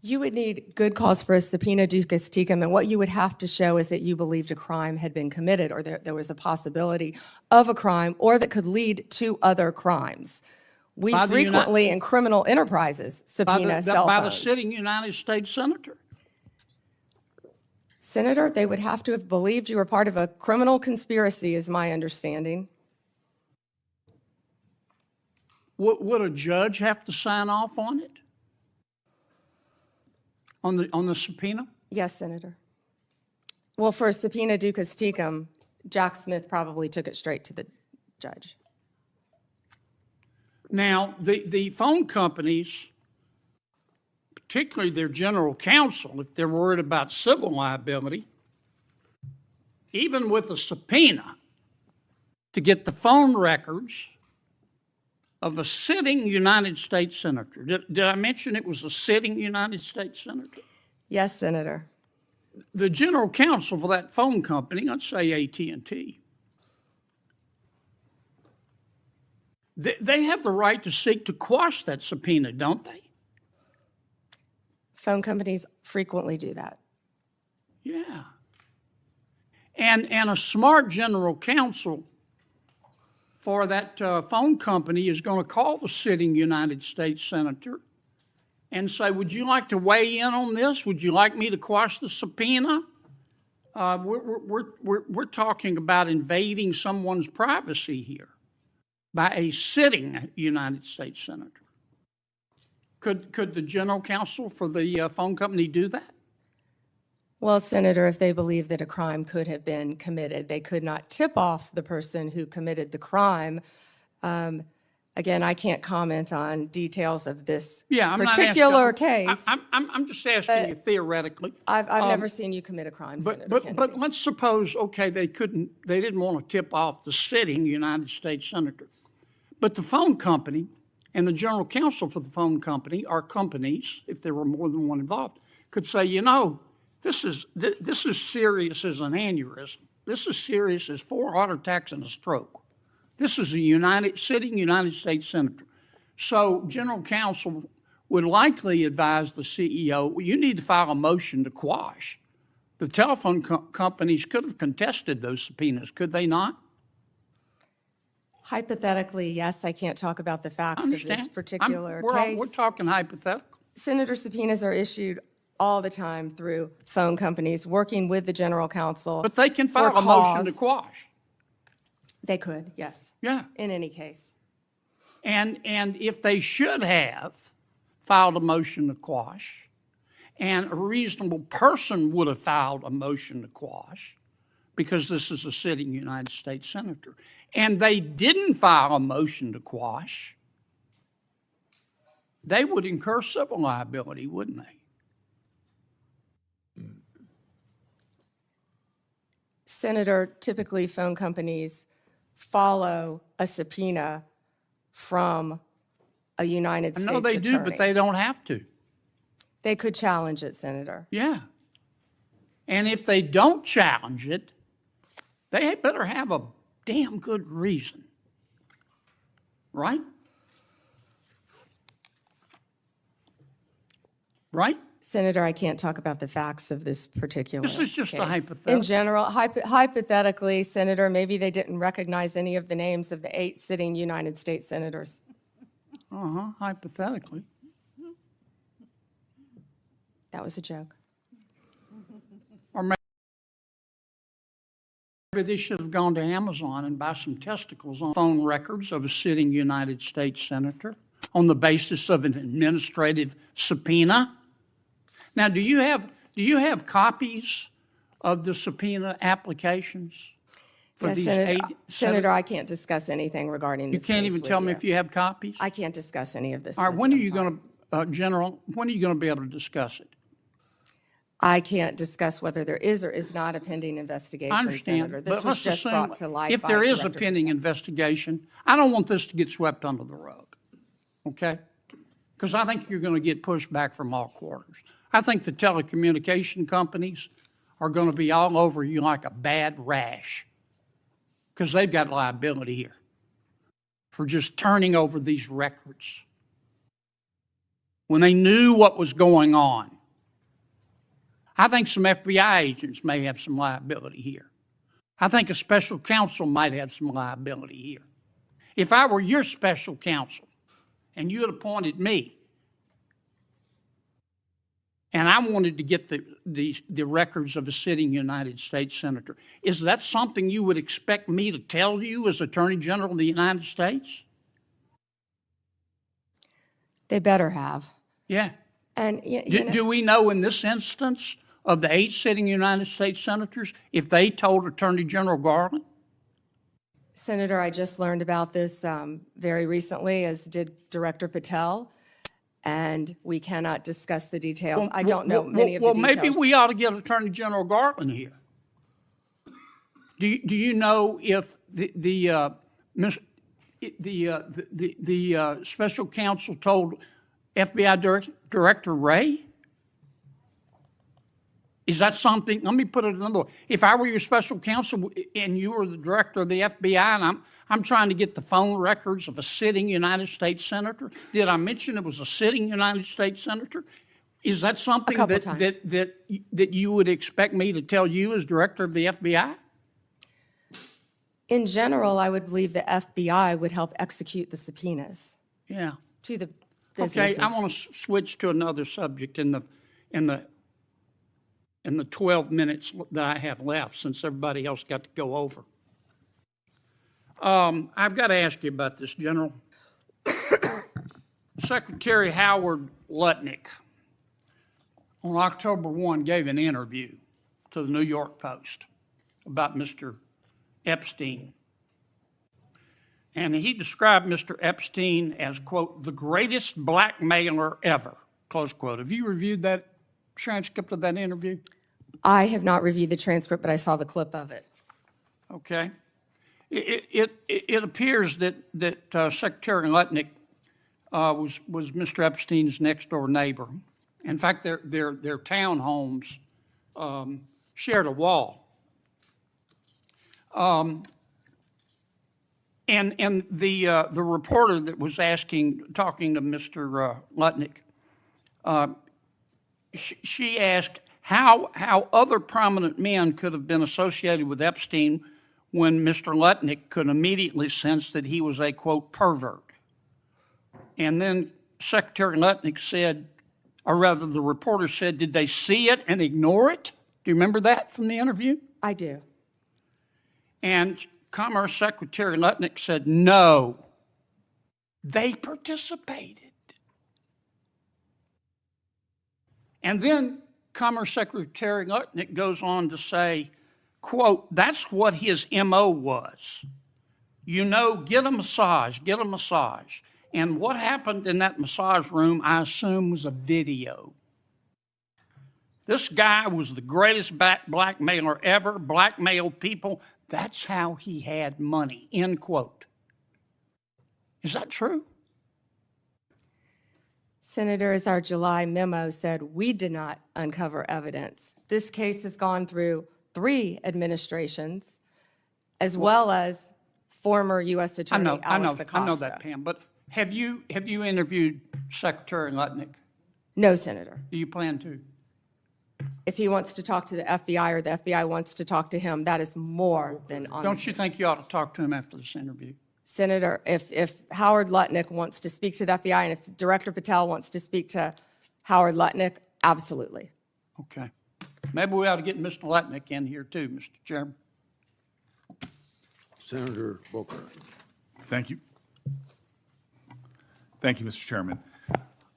Speaker 5: You would need good cause for a subpoena duces tecum, and what you would have to show is that you believed a crime had been committed, or there was a possibility of a crime, or that could lead to other crimes. We
Speaker 16: By the
Speaker 5: frequently, in criminal enterprises, subpoena cell
Speaker 16: By the
Speaker 5: phones.
Speaker 16: sitting United States Senator.
Speaker 5: Senator, they would have to have believed you were part of a criminal conspiracy, is my understanding.
Speaker 16: Would a judge have to sign off on it? On the subpoena?
Speaker 5: Yes, Senator. Well, for a subpoena duces tecum, Jack Smith probably took it straight to the judge.
Speaker 16: Now, the phone companies, particularly their general counsel, if they're worried about civil liability, even with a subpoena to get the phone records of a sitting United States Senator. Did I mention it was a sitting United States Senator?
Speaker 5: Yes, Senator.
Speaker 16: The general counsel for that phone company, let's say AT&T, they have the right to seek to quash that subpoena, don't they?
Speaker 5: Phone companies frequently do that.
Speaker 16: Yeah. And a smart general counsel for that phone company is going to call the sitting United States Senator and say, would you like to weigh in on this? Would you like me to quash the subpoena? We're talking about invading someone's privacy here by a sitting United States Senator. Could the general counsel for the phone company do that?
Speaker 5: Well, Senator, if they believe that a crime could have been committed, they could not tip off the person who committed the crime. Again, I can't comment on details of this particular case.
Speaker 16: I'm just asking you theoretically.
Speaker 5: I've never seen you commit a crime, Senator Kennedy.
Speaker 16: But let's suppose, okay, they didn't want to tip off the sitting United States Senator. But the phone company and the general counsel for the phone company, or companies, if there were more than one involved, could say, you know, this is serious as an aneurysm. This is serious as 4 heart attacks and a stroke. This is a sitting United States Senator. So general counsel would likely advise the CEO, well, you need to file a motion to quash. The telephone companies could have contested those subpoenas, could they not?
Speaker 5: Hypothetically, yes. I can't talk about the facts of this particular case.
Speaker 16: We're talking hypothetical.
Speaker 5: Senator, subpoenas are issued all the time through phone companies working with the general counsel.
Speaker 16: But they can file a motion to quash.
Speaker 5: They could, yes.
Speaker 16: Yeah.
Speaker 5: In any case.
Speaker 16: And if they should have filed a motion to quash, and a reasonable person would have filed a motion to quash, because this is a sitting United States Senator, and they didn't file a motion to quash, they would incur civil liability, wouldn't they?
Speaker 5: Senator, typically phone companies follow a subpoena from a United States attorney.
Speaker 16: I know they do, but they don't have to.
Speaker 5: They could challenge it, Senator.
Speaker 16: Yeah. And if they don't challenge it, they better have a damn good reason. Right? Right?
Speaker 5: Senator, I can't talk about the facts of this particular
Speaker 16: This is just
Speaker 5: case.
Speaker 16: a hypothetical.
Speaker 5: In general, hypothetically, Senator, maybe they didn't recognize any of the names of the 8 sitting United States senators.
Speaker 16: Hypothetically.
Speaker 5: That was a joke.
Speaker 16: Or maybe they should have gone to Amazon and buy some testicles on phone records of a sitting United States senator on the basis of an administrative subpoena. Now, do you have copies of the subpoena applications for
Speaker 5: Yes,
Speaker 16: these
Speaker 5: Senator,
Speaker 16: eight?
Speaker 5: Senator, I can't discuss anything regarding
Speaker 16: You
Speaker 5: this
Speaker 16: can't
Speaker 5: case
Speaker 16: even
Speaker 5: with
Speaker 16: tell me if you have copies?
Speaker 5: I can't discuss any of this.
Speaker 16: All right,
Speaker 5: with
Speaker 16: when are
Speaker 5: I'm
Speaker 16: you
Speaker 5: sorry.
Speaker 16: going to, General, when are you going to be able to discuss it?
Speaker 5: I can't discuss whether there is or is not a pending investigation,
Speaker 16: I understand,
Speaker 5: Senator. This
Speaker 16: but
Speaker 5: was
Speaker 16: let's
Speaker 5: just
Speaker 16: assume
Speaker 5: brought to light
Speaker 16: if
Speaker 5: by
Speaker 16: there is a
Speaker 5: Director
Speaker 16: pending investigation, I don't want this to get swept under the rug, okay? Because I think you're going to get pushed back from all quarters. I think the telecommunication companies are going to be all over you like a bad rash because they've got liability here for just turning over these records when they knew what was going on. I think some FBI agents may have some liability here. I think a special counsel might have some liability here. If I were your special counsel and you had appointed me and I wanted to get the records of a sitting United States senator, is that something you would expect me to tell you as Attorney General of the United States?
Speaker 5: They better have.
Speaker 16: Yeah.
Speaker 5: And
Speaker 16: Do we know in this instance of the 8 sitting United States senators if they told Attorney General Garland?
Speaker 5: Senator, I just learned about this very recently, as did Director Patel, and we cannot discuss the details. I don't know many of the details.
Speaker 16: Well, maybe we ought to get Attorney General Garland here. Do you know if the special counsel told FBI Director Wray? Is that something, let me put it another way. If I were your special counsel and you were the director of the FBI and I'm trying to get the phone records of a sitting United States senator, did I mention it was a sitting United States senator? Is that something that you would expect me to tell you as director of the FBI?
Speaker 5: In general, I would believe the FBI would help execute the subpoenas.
Speaker 16: Yeah.
Speaker 5: To the
Speaker 16: Okay,
Speaker 5: businesses.
Speaker 16: I want to switch to another subject in the 12 minutes that I have left, since everybody else got to go over. I've got to ask you about this, General. Secretary Howard Lutnick on October 1 gave an interview to the New York Post about Mr. Epstein. And he described Mr. Epstein as, quote, the greatest blackmailer ever, close quote. Have you reviewed that transcript of that interview?
Speaker 5: I have not reviewed the transcript, but I saw the clip of it.
Speaker 16: Okay. It appears that Secretary Lutnick was Mr. Epstein's next door neighbor. In fact, their townhomes shared a wall. And the reporter that was talking to Mr. Lutnick, she asked how other prominent men could have been associated with Epstein when Mr. Lutnick could immediately sense that he was a, quote, pervert. And then Secretary Lutnick said, or rather the reporter said, did they see it and ignore it? Do you remember that from the interview?
Speaker 5: I do.
Speaker 16: And Commerce Secretary Lutnick said, no, they participated. And then Commerce Secretary Lutnick goes on to say, quote, that's what his MO was. You know, get a massage. And what happened in that massage room, I assume, was a video. This guy was the greatest blackmailer ever, blackmailed people. That's how he had money, end quote. Is that true?
Speaker 5: Senator, as our July memo said, we did not uncover evidence. This case has gone through 3 administrations, as well as former U.S. Attorney Alex Acosta.
Speaker 16: I know that, Pam, but have you interviewed Secretary Lutnick?
Speaker 5: No, Senator.
Speaker 16: Do you plan to?
Speaker 5: If he wants to talk to the FBI or the FBI wants to talk to him, that is more than on.
Speaker 16: Don't you think you ought to talk to him after this interview?
Speaker 5: Senator, if Howard Lutnick wants to speak to the FBI and if Director Patel wants to speak to Howard Lutnick, Absolutely.
Speaker 16: Okay. Maybe we ought to get Mr. Letnick in here too, Mr. Chairman.
Speaker 8: Senator Booker.
Speaker 17: Thank you. Thank you, Mr. Chairman.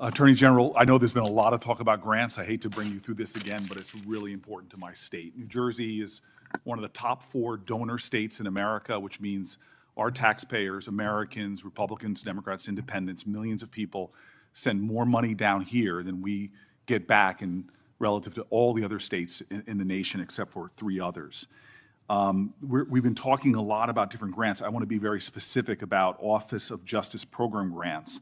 Speaker 17: Attorney General, I know there's been a lot of talk about grants. I hate to bring you through this again, but it's really important to my state. New Jersey is one of the top 4 donor states in America, which means our taxpayers, Americans, Republicans, Democrats, Independents, millions of people send more money down here than we get back in relative to all the other states in the nation except for 3 others. We've been talking a lot about different grants. I want to be very specific about Office of Justice Program grants.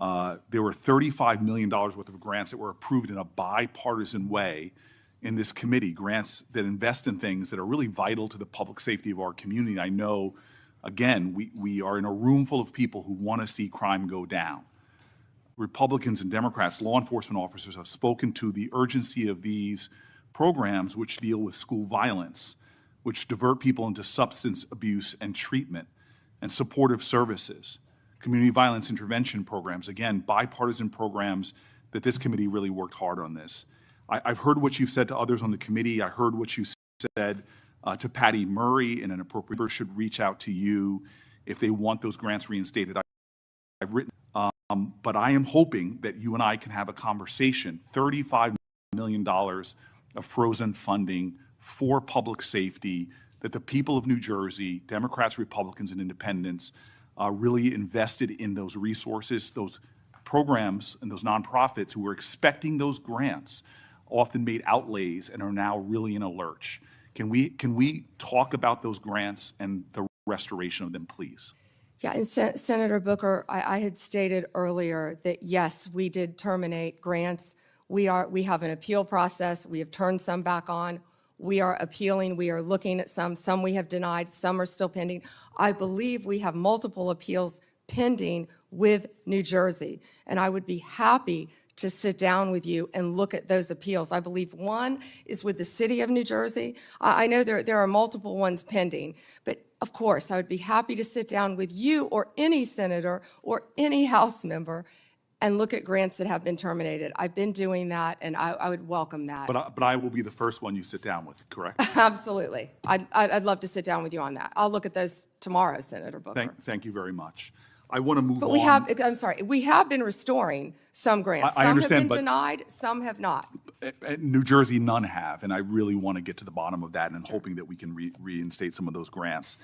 Speaker 17: There were $35 million worth of grants that were approved in a bipartisan way in this committee, grants that invest in things that are really vital to the public safety of our community. I know, again, we are in a room full of people who want to see crime go down. Republicans and Democrats, law enforcement officers have spoken to the urgency of these programs which deal with school violence, which divert people into substance abuse and treatment and supportive services. Community violence intervention programs, again, bipartisan programs that this committee really worked hard on this. I've heard what you've said to others on the committee. I heard what you said to Patty Murray, and an appropriate person should reach out to you if they want those grants reinstated. I've written, but I am hoping that you and I can have a conversation, $35 million of frozen funding for public safety that the people of New Jersey, Democrats, Republicans, and Independents, really invested in those resources, those programs, and those nonprofits who were expecting those grants, often made outlays and are now really in a lurch. Can we talk about those grants and the restoration of them, please?
Speaker 5: Yeah, and Senator Booker, I had stated earlier that yes, we did terminate grants. We have an appeal process. We have turned some back on. We are appealing. We are looking at some. Some we have denied. Some are still pending. I believe we have multiple appeals pending with New Jersey, and I would be happy to sit down with you and look at those appeals. I believe one is with the city of New Jersey. I know there are multiple ones pending, but of course, I would be happy to sit down with you or any senator or any House member and look at grants that have been terminated. I've been doing that, and I would welcome that.
Speaker 17: But I will be the first one you sit down with, correct?
Speaker 5: Absolutely. I'd love to sit down with you on that. I'll look at those tomorrow, Senator Booker.
Speaker 17: Thank you very much. I want to move on.
Speaker 5: But we have been restoring some grants.
Speaker 17: I understand,
Speaker 5: some have been
Speaker 17: but
Speaker 5: denied, some have not.
Speaker 17: New Jersey, none have, and I really want to get to the bottom of that, and I'm hoping that we can reinstate some of those grants.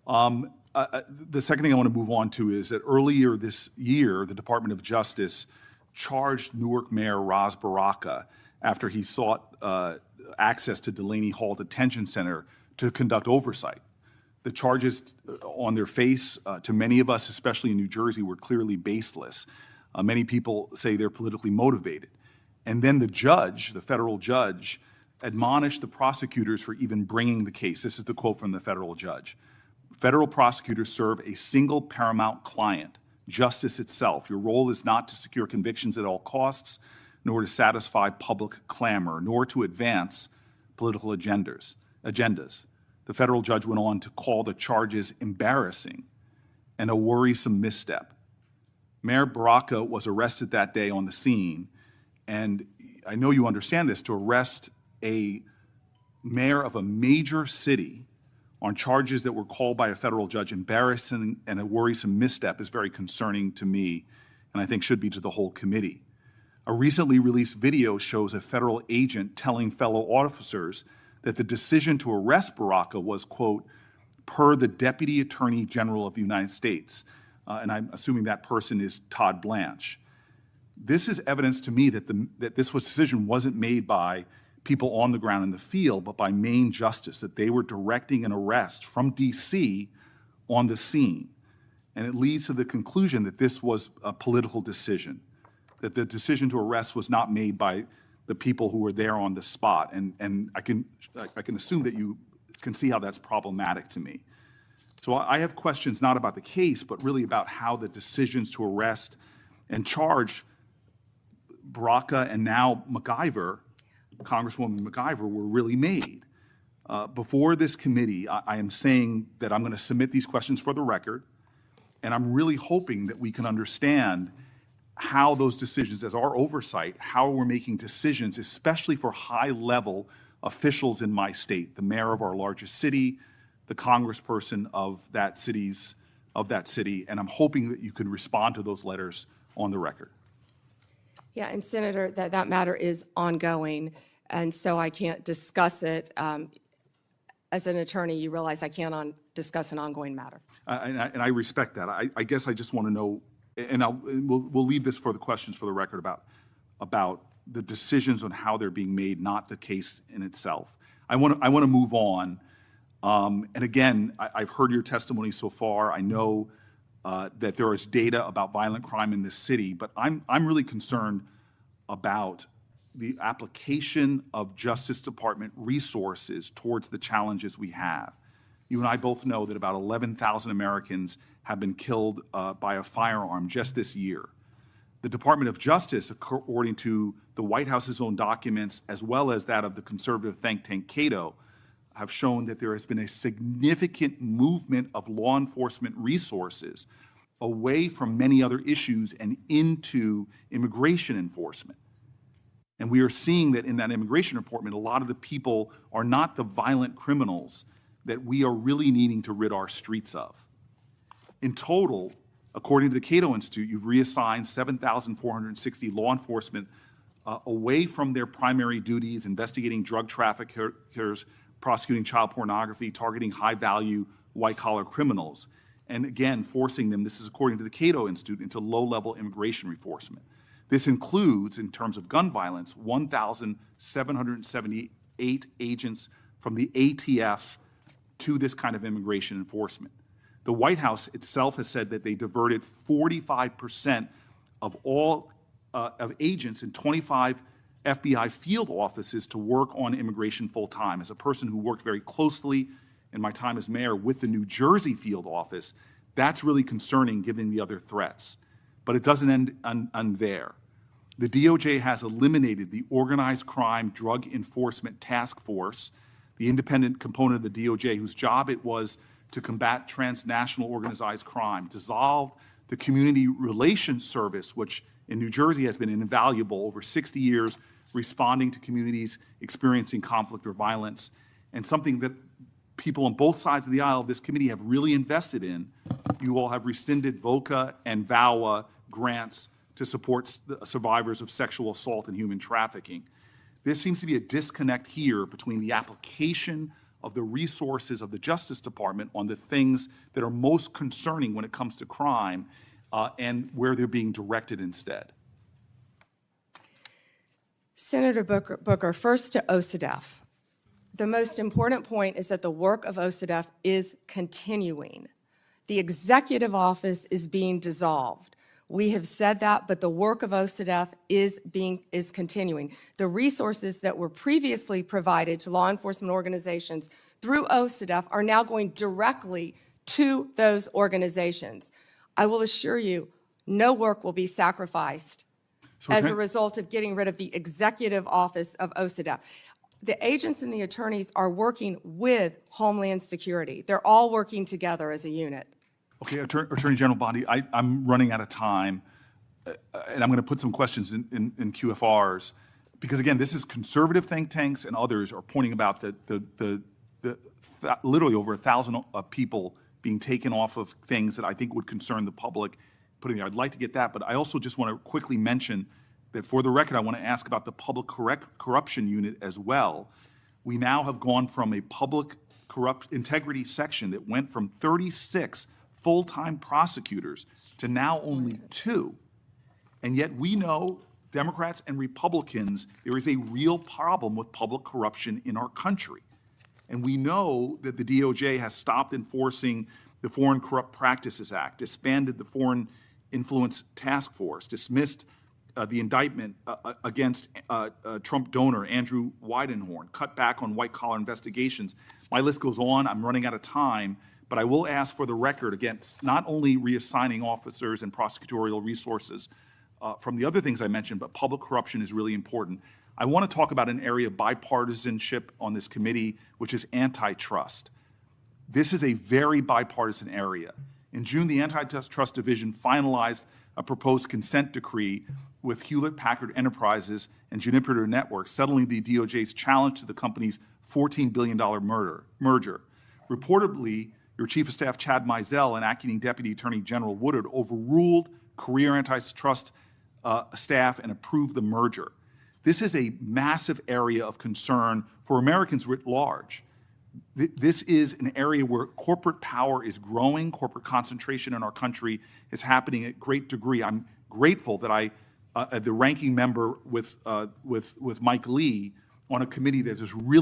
Speaker 17: The second thing I want to move on to is that earlier this year, the Department of Justice charged Newark Mayor Ras Baraka after he sought access to Delaney Hall Detention Center to conduct oversight. The charges on their face, to many of us, especially in New Jersey, were clearly baseless. Many people say they're politically motivated. And then the judge, the federal judge, admonished the prosecutors for even bringing the case. This is the quote from the federal judge. Federal prosecutors serve a single paramount client, justice itself. Your role is not to secure convictions at all costs, nor to satisfy public clamor, nor to advance political agendas. The federal judge went on to call the charges embarrassing and a worrisome misstep. Mayor Baraka was arrested that day on the scene, and I know you understand this, to arrest a mayor of a major city on charges that were called by a federal judge embarrassing and a worrisome misstep is very concerning to me, and I think should be to the whole committee. A recently released video shows a federal agent telling fellow officers that the decision to arrest Baraka was, quote, per the Deputy Attorney General of the United States. And I'm assuming that person is Todd Blanche. This is evidence to me that this decision wasn't made by people on the ground in the field, but by Maine Justice, that they were directing an arrest from D.C. on the scene. And it leads to the conclusion that this was a political decision, that the decision to arrest was not made by the people who were there on the spot. And I can assume that you can see how that's problematic to me. So I have questions not about the case, but really about how the decisions to arrest and charge Baraka and now MacIver, Congresswoman MacIver, were really made. Before this committee, I am saying that I'm going to submit these questions for the record, and I'm really hoping that we can understand how those decisions, as our oversight, how we're making decisions, especially for high-level officials in my state, the mayor of our largest city, the congressperson of that city, and I'm hoping that you could respond to those letters on the record.
Speaker 5: Yeah, and Senator, that matter is ongoing, and so I can't discuss it. As an attorney, you realize I can't discuss an ongoing matter.
Speaker 17: And I respect that. I guess I just want to know, and we'll leave this for the questions for the record about the decisions on how they're being made, not the case in itself. I want to move on. And again, I've heard your testimony so far. I know that there is data about violent crime in this city, but I'm really concerned about the application of Justice Department resources towards the challenges we have. You and I both know that about 11,000 Americans have been killed by a firearm just this year. The Department of Justice, according to the White House's own documents, as well as that of the conservative think tank Cato, have shown that there has been a significant movement of law enforcement resources away from many other issues and into immigration enforcement. And we are seeing that in that immigration report, a lot of the people are not the violent criminals that we are really needing to rid our streets of. In total, according to the Cato Institute, you've reassigned 7,460 law enforcement away from their primary duties, investigating drug traffickers, prosecuting child pornography, targeting high-value white-collar criminals, and again, forcing them, this is according to the Cato Institute, into low-level immigration enforcement. This includes, in terms of gun violence, 1,778 agents from the ATF to this kind of immigration enforcement. The White House itself has said that they diverted 45% of all of agents in 25 FBI field offices to work on immigration full-time. As a person who worked very closely in my time as mayor with the New Jersey field office, that's really concerning given the other threats. But it doesn't end there. The DOJ has eliminated the Organized Crime Drug Enforcement Task Force, the independent component of the DOJ whose job it was to combat transnational organized crime, dissolved the Community Relations Service, which in New Jersey has been invaluable over 60 years, responding to communities experiencing conflict or violence, and something that people on both sides of the aisle of this committee have really invested in. You all have rescinded VOCA and VAWA grants to support survivors of sexual assault and human trafficking. There seems to be a disconnect here between the application of the resources of the Justice Department on the things that are most concerning when it comes to crime and where they're being directed instead.
Speaker 5: Senator Booker, first to OCDEF. The most important point is that the work of OCDEF is continuing. The executive office is being dissolved. We have said that, but the work of OCDEF is continuing. The resources that were previously provided to law enforcement organizations through OCDEF are now going directly to those organizations. I will assure you, no work will be sacrificed as a result of getting rid of the executive office of OCDEF. The agents and the attorneys are working with Homeland Security. They're all working together as a unit.
Speaker 17: Okay, Attorney General Bondi, I'm running out of time, and I'm going to put some questions in QFRs, because again, this is conservative think tanks and others are pointing about literally over 1,000 people being taken off of things that I think would concern the public. I'd like to get that, but I also just want to quickly mention that for the record, I want to ask about the public corruption unit as well. We now have gone from a public integrity section that went from 36 full-time prosecutors to now only 2. And yet we know, Democrats and Republicans, there is a real problem with public corruption in our country. And we know that the DOJ has stopped enforcing the Foreign Corrupt Practices Act, disbanded the Foreign Influence Task Force, dismissed the indictment against Trump donor Andrew Weidenhorn, cut back on white-collar investigations. My list goes on. I'm running out of time. But I will ask for the record against not only reassigning officers and prosecutorial resources from the other things I mentioned, but public corruption is really important. I want to talk about an area of bipartisanship on this committee, which is antitrust. This is a very bipartisan area. In June, the Antitrust Division finalized a proposed consent decree with Hewlett-Packard Enterprises and Juniper Networks, settling the DOJ's challenge to the company's $14 billion merger. Reportedly, your Chief of Staff, Chad Mizell, and Acting Deputy Attorney General Woodard overruled career antitrust staff and approved the merger. This is a massive area of concern for Americans writ large. This is an area where corporate power is growing, corporate concentration in our country is happening at great degree. I'm grateful that the ranking member with Mike Lee on a committee that is really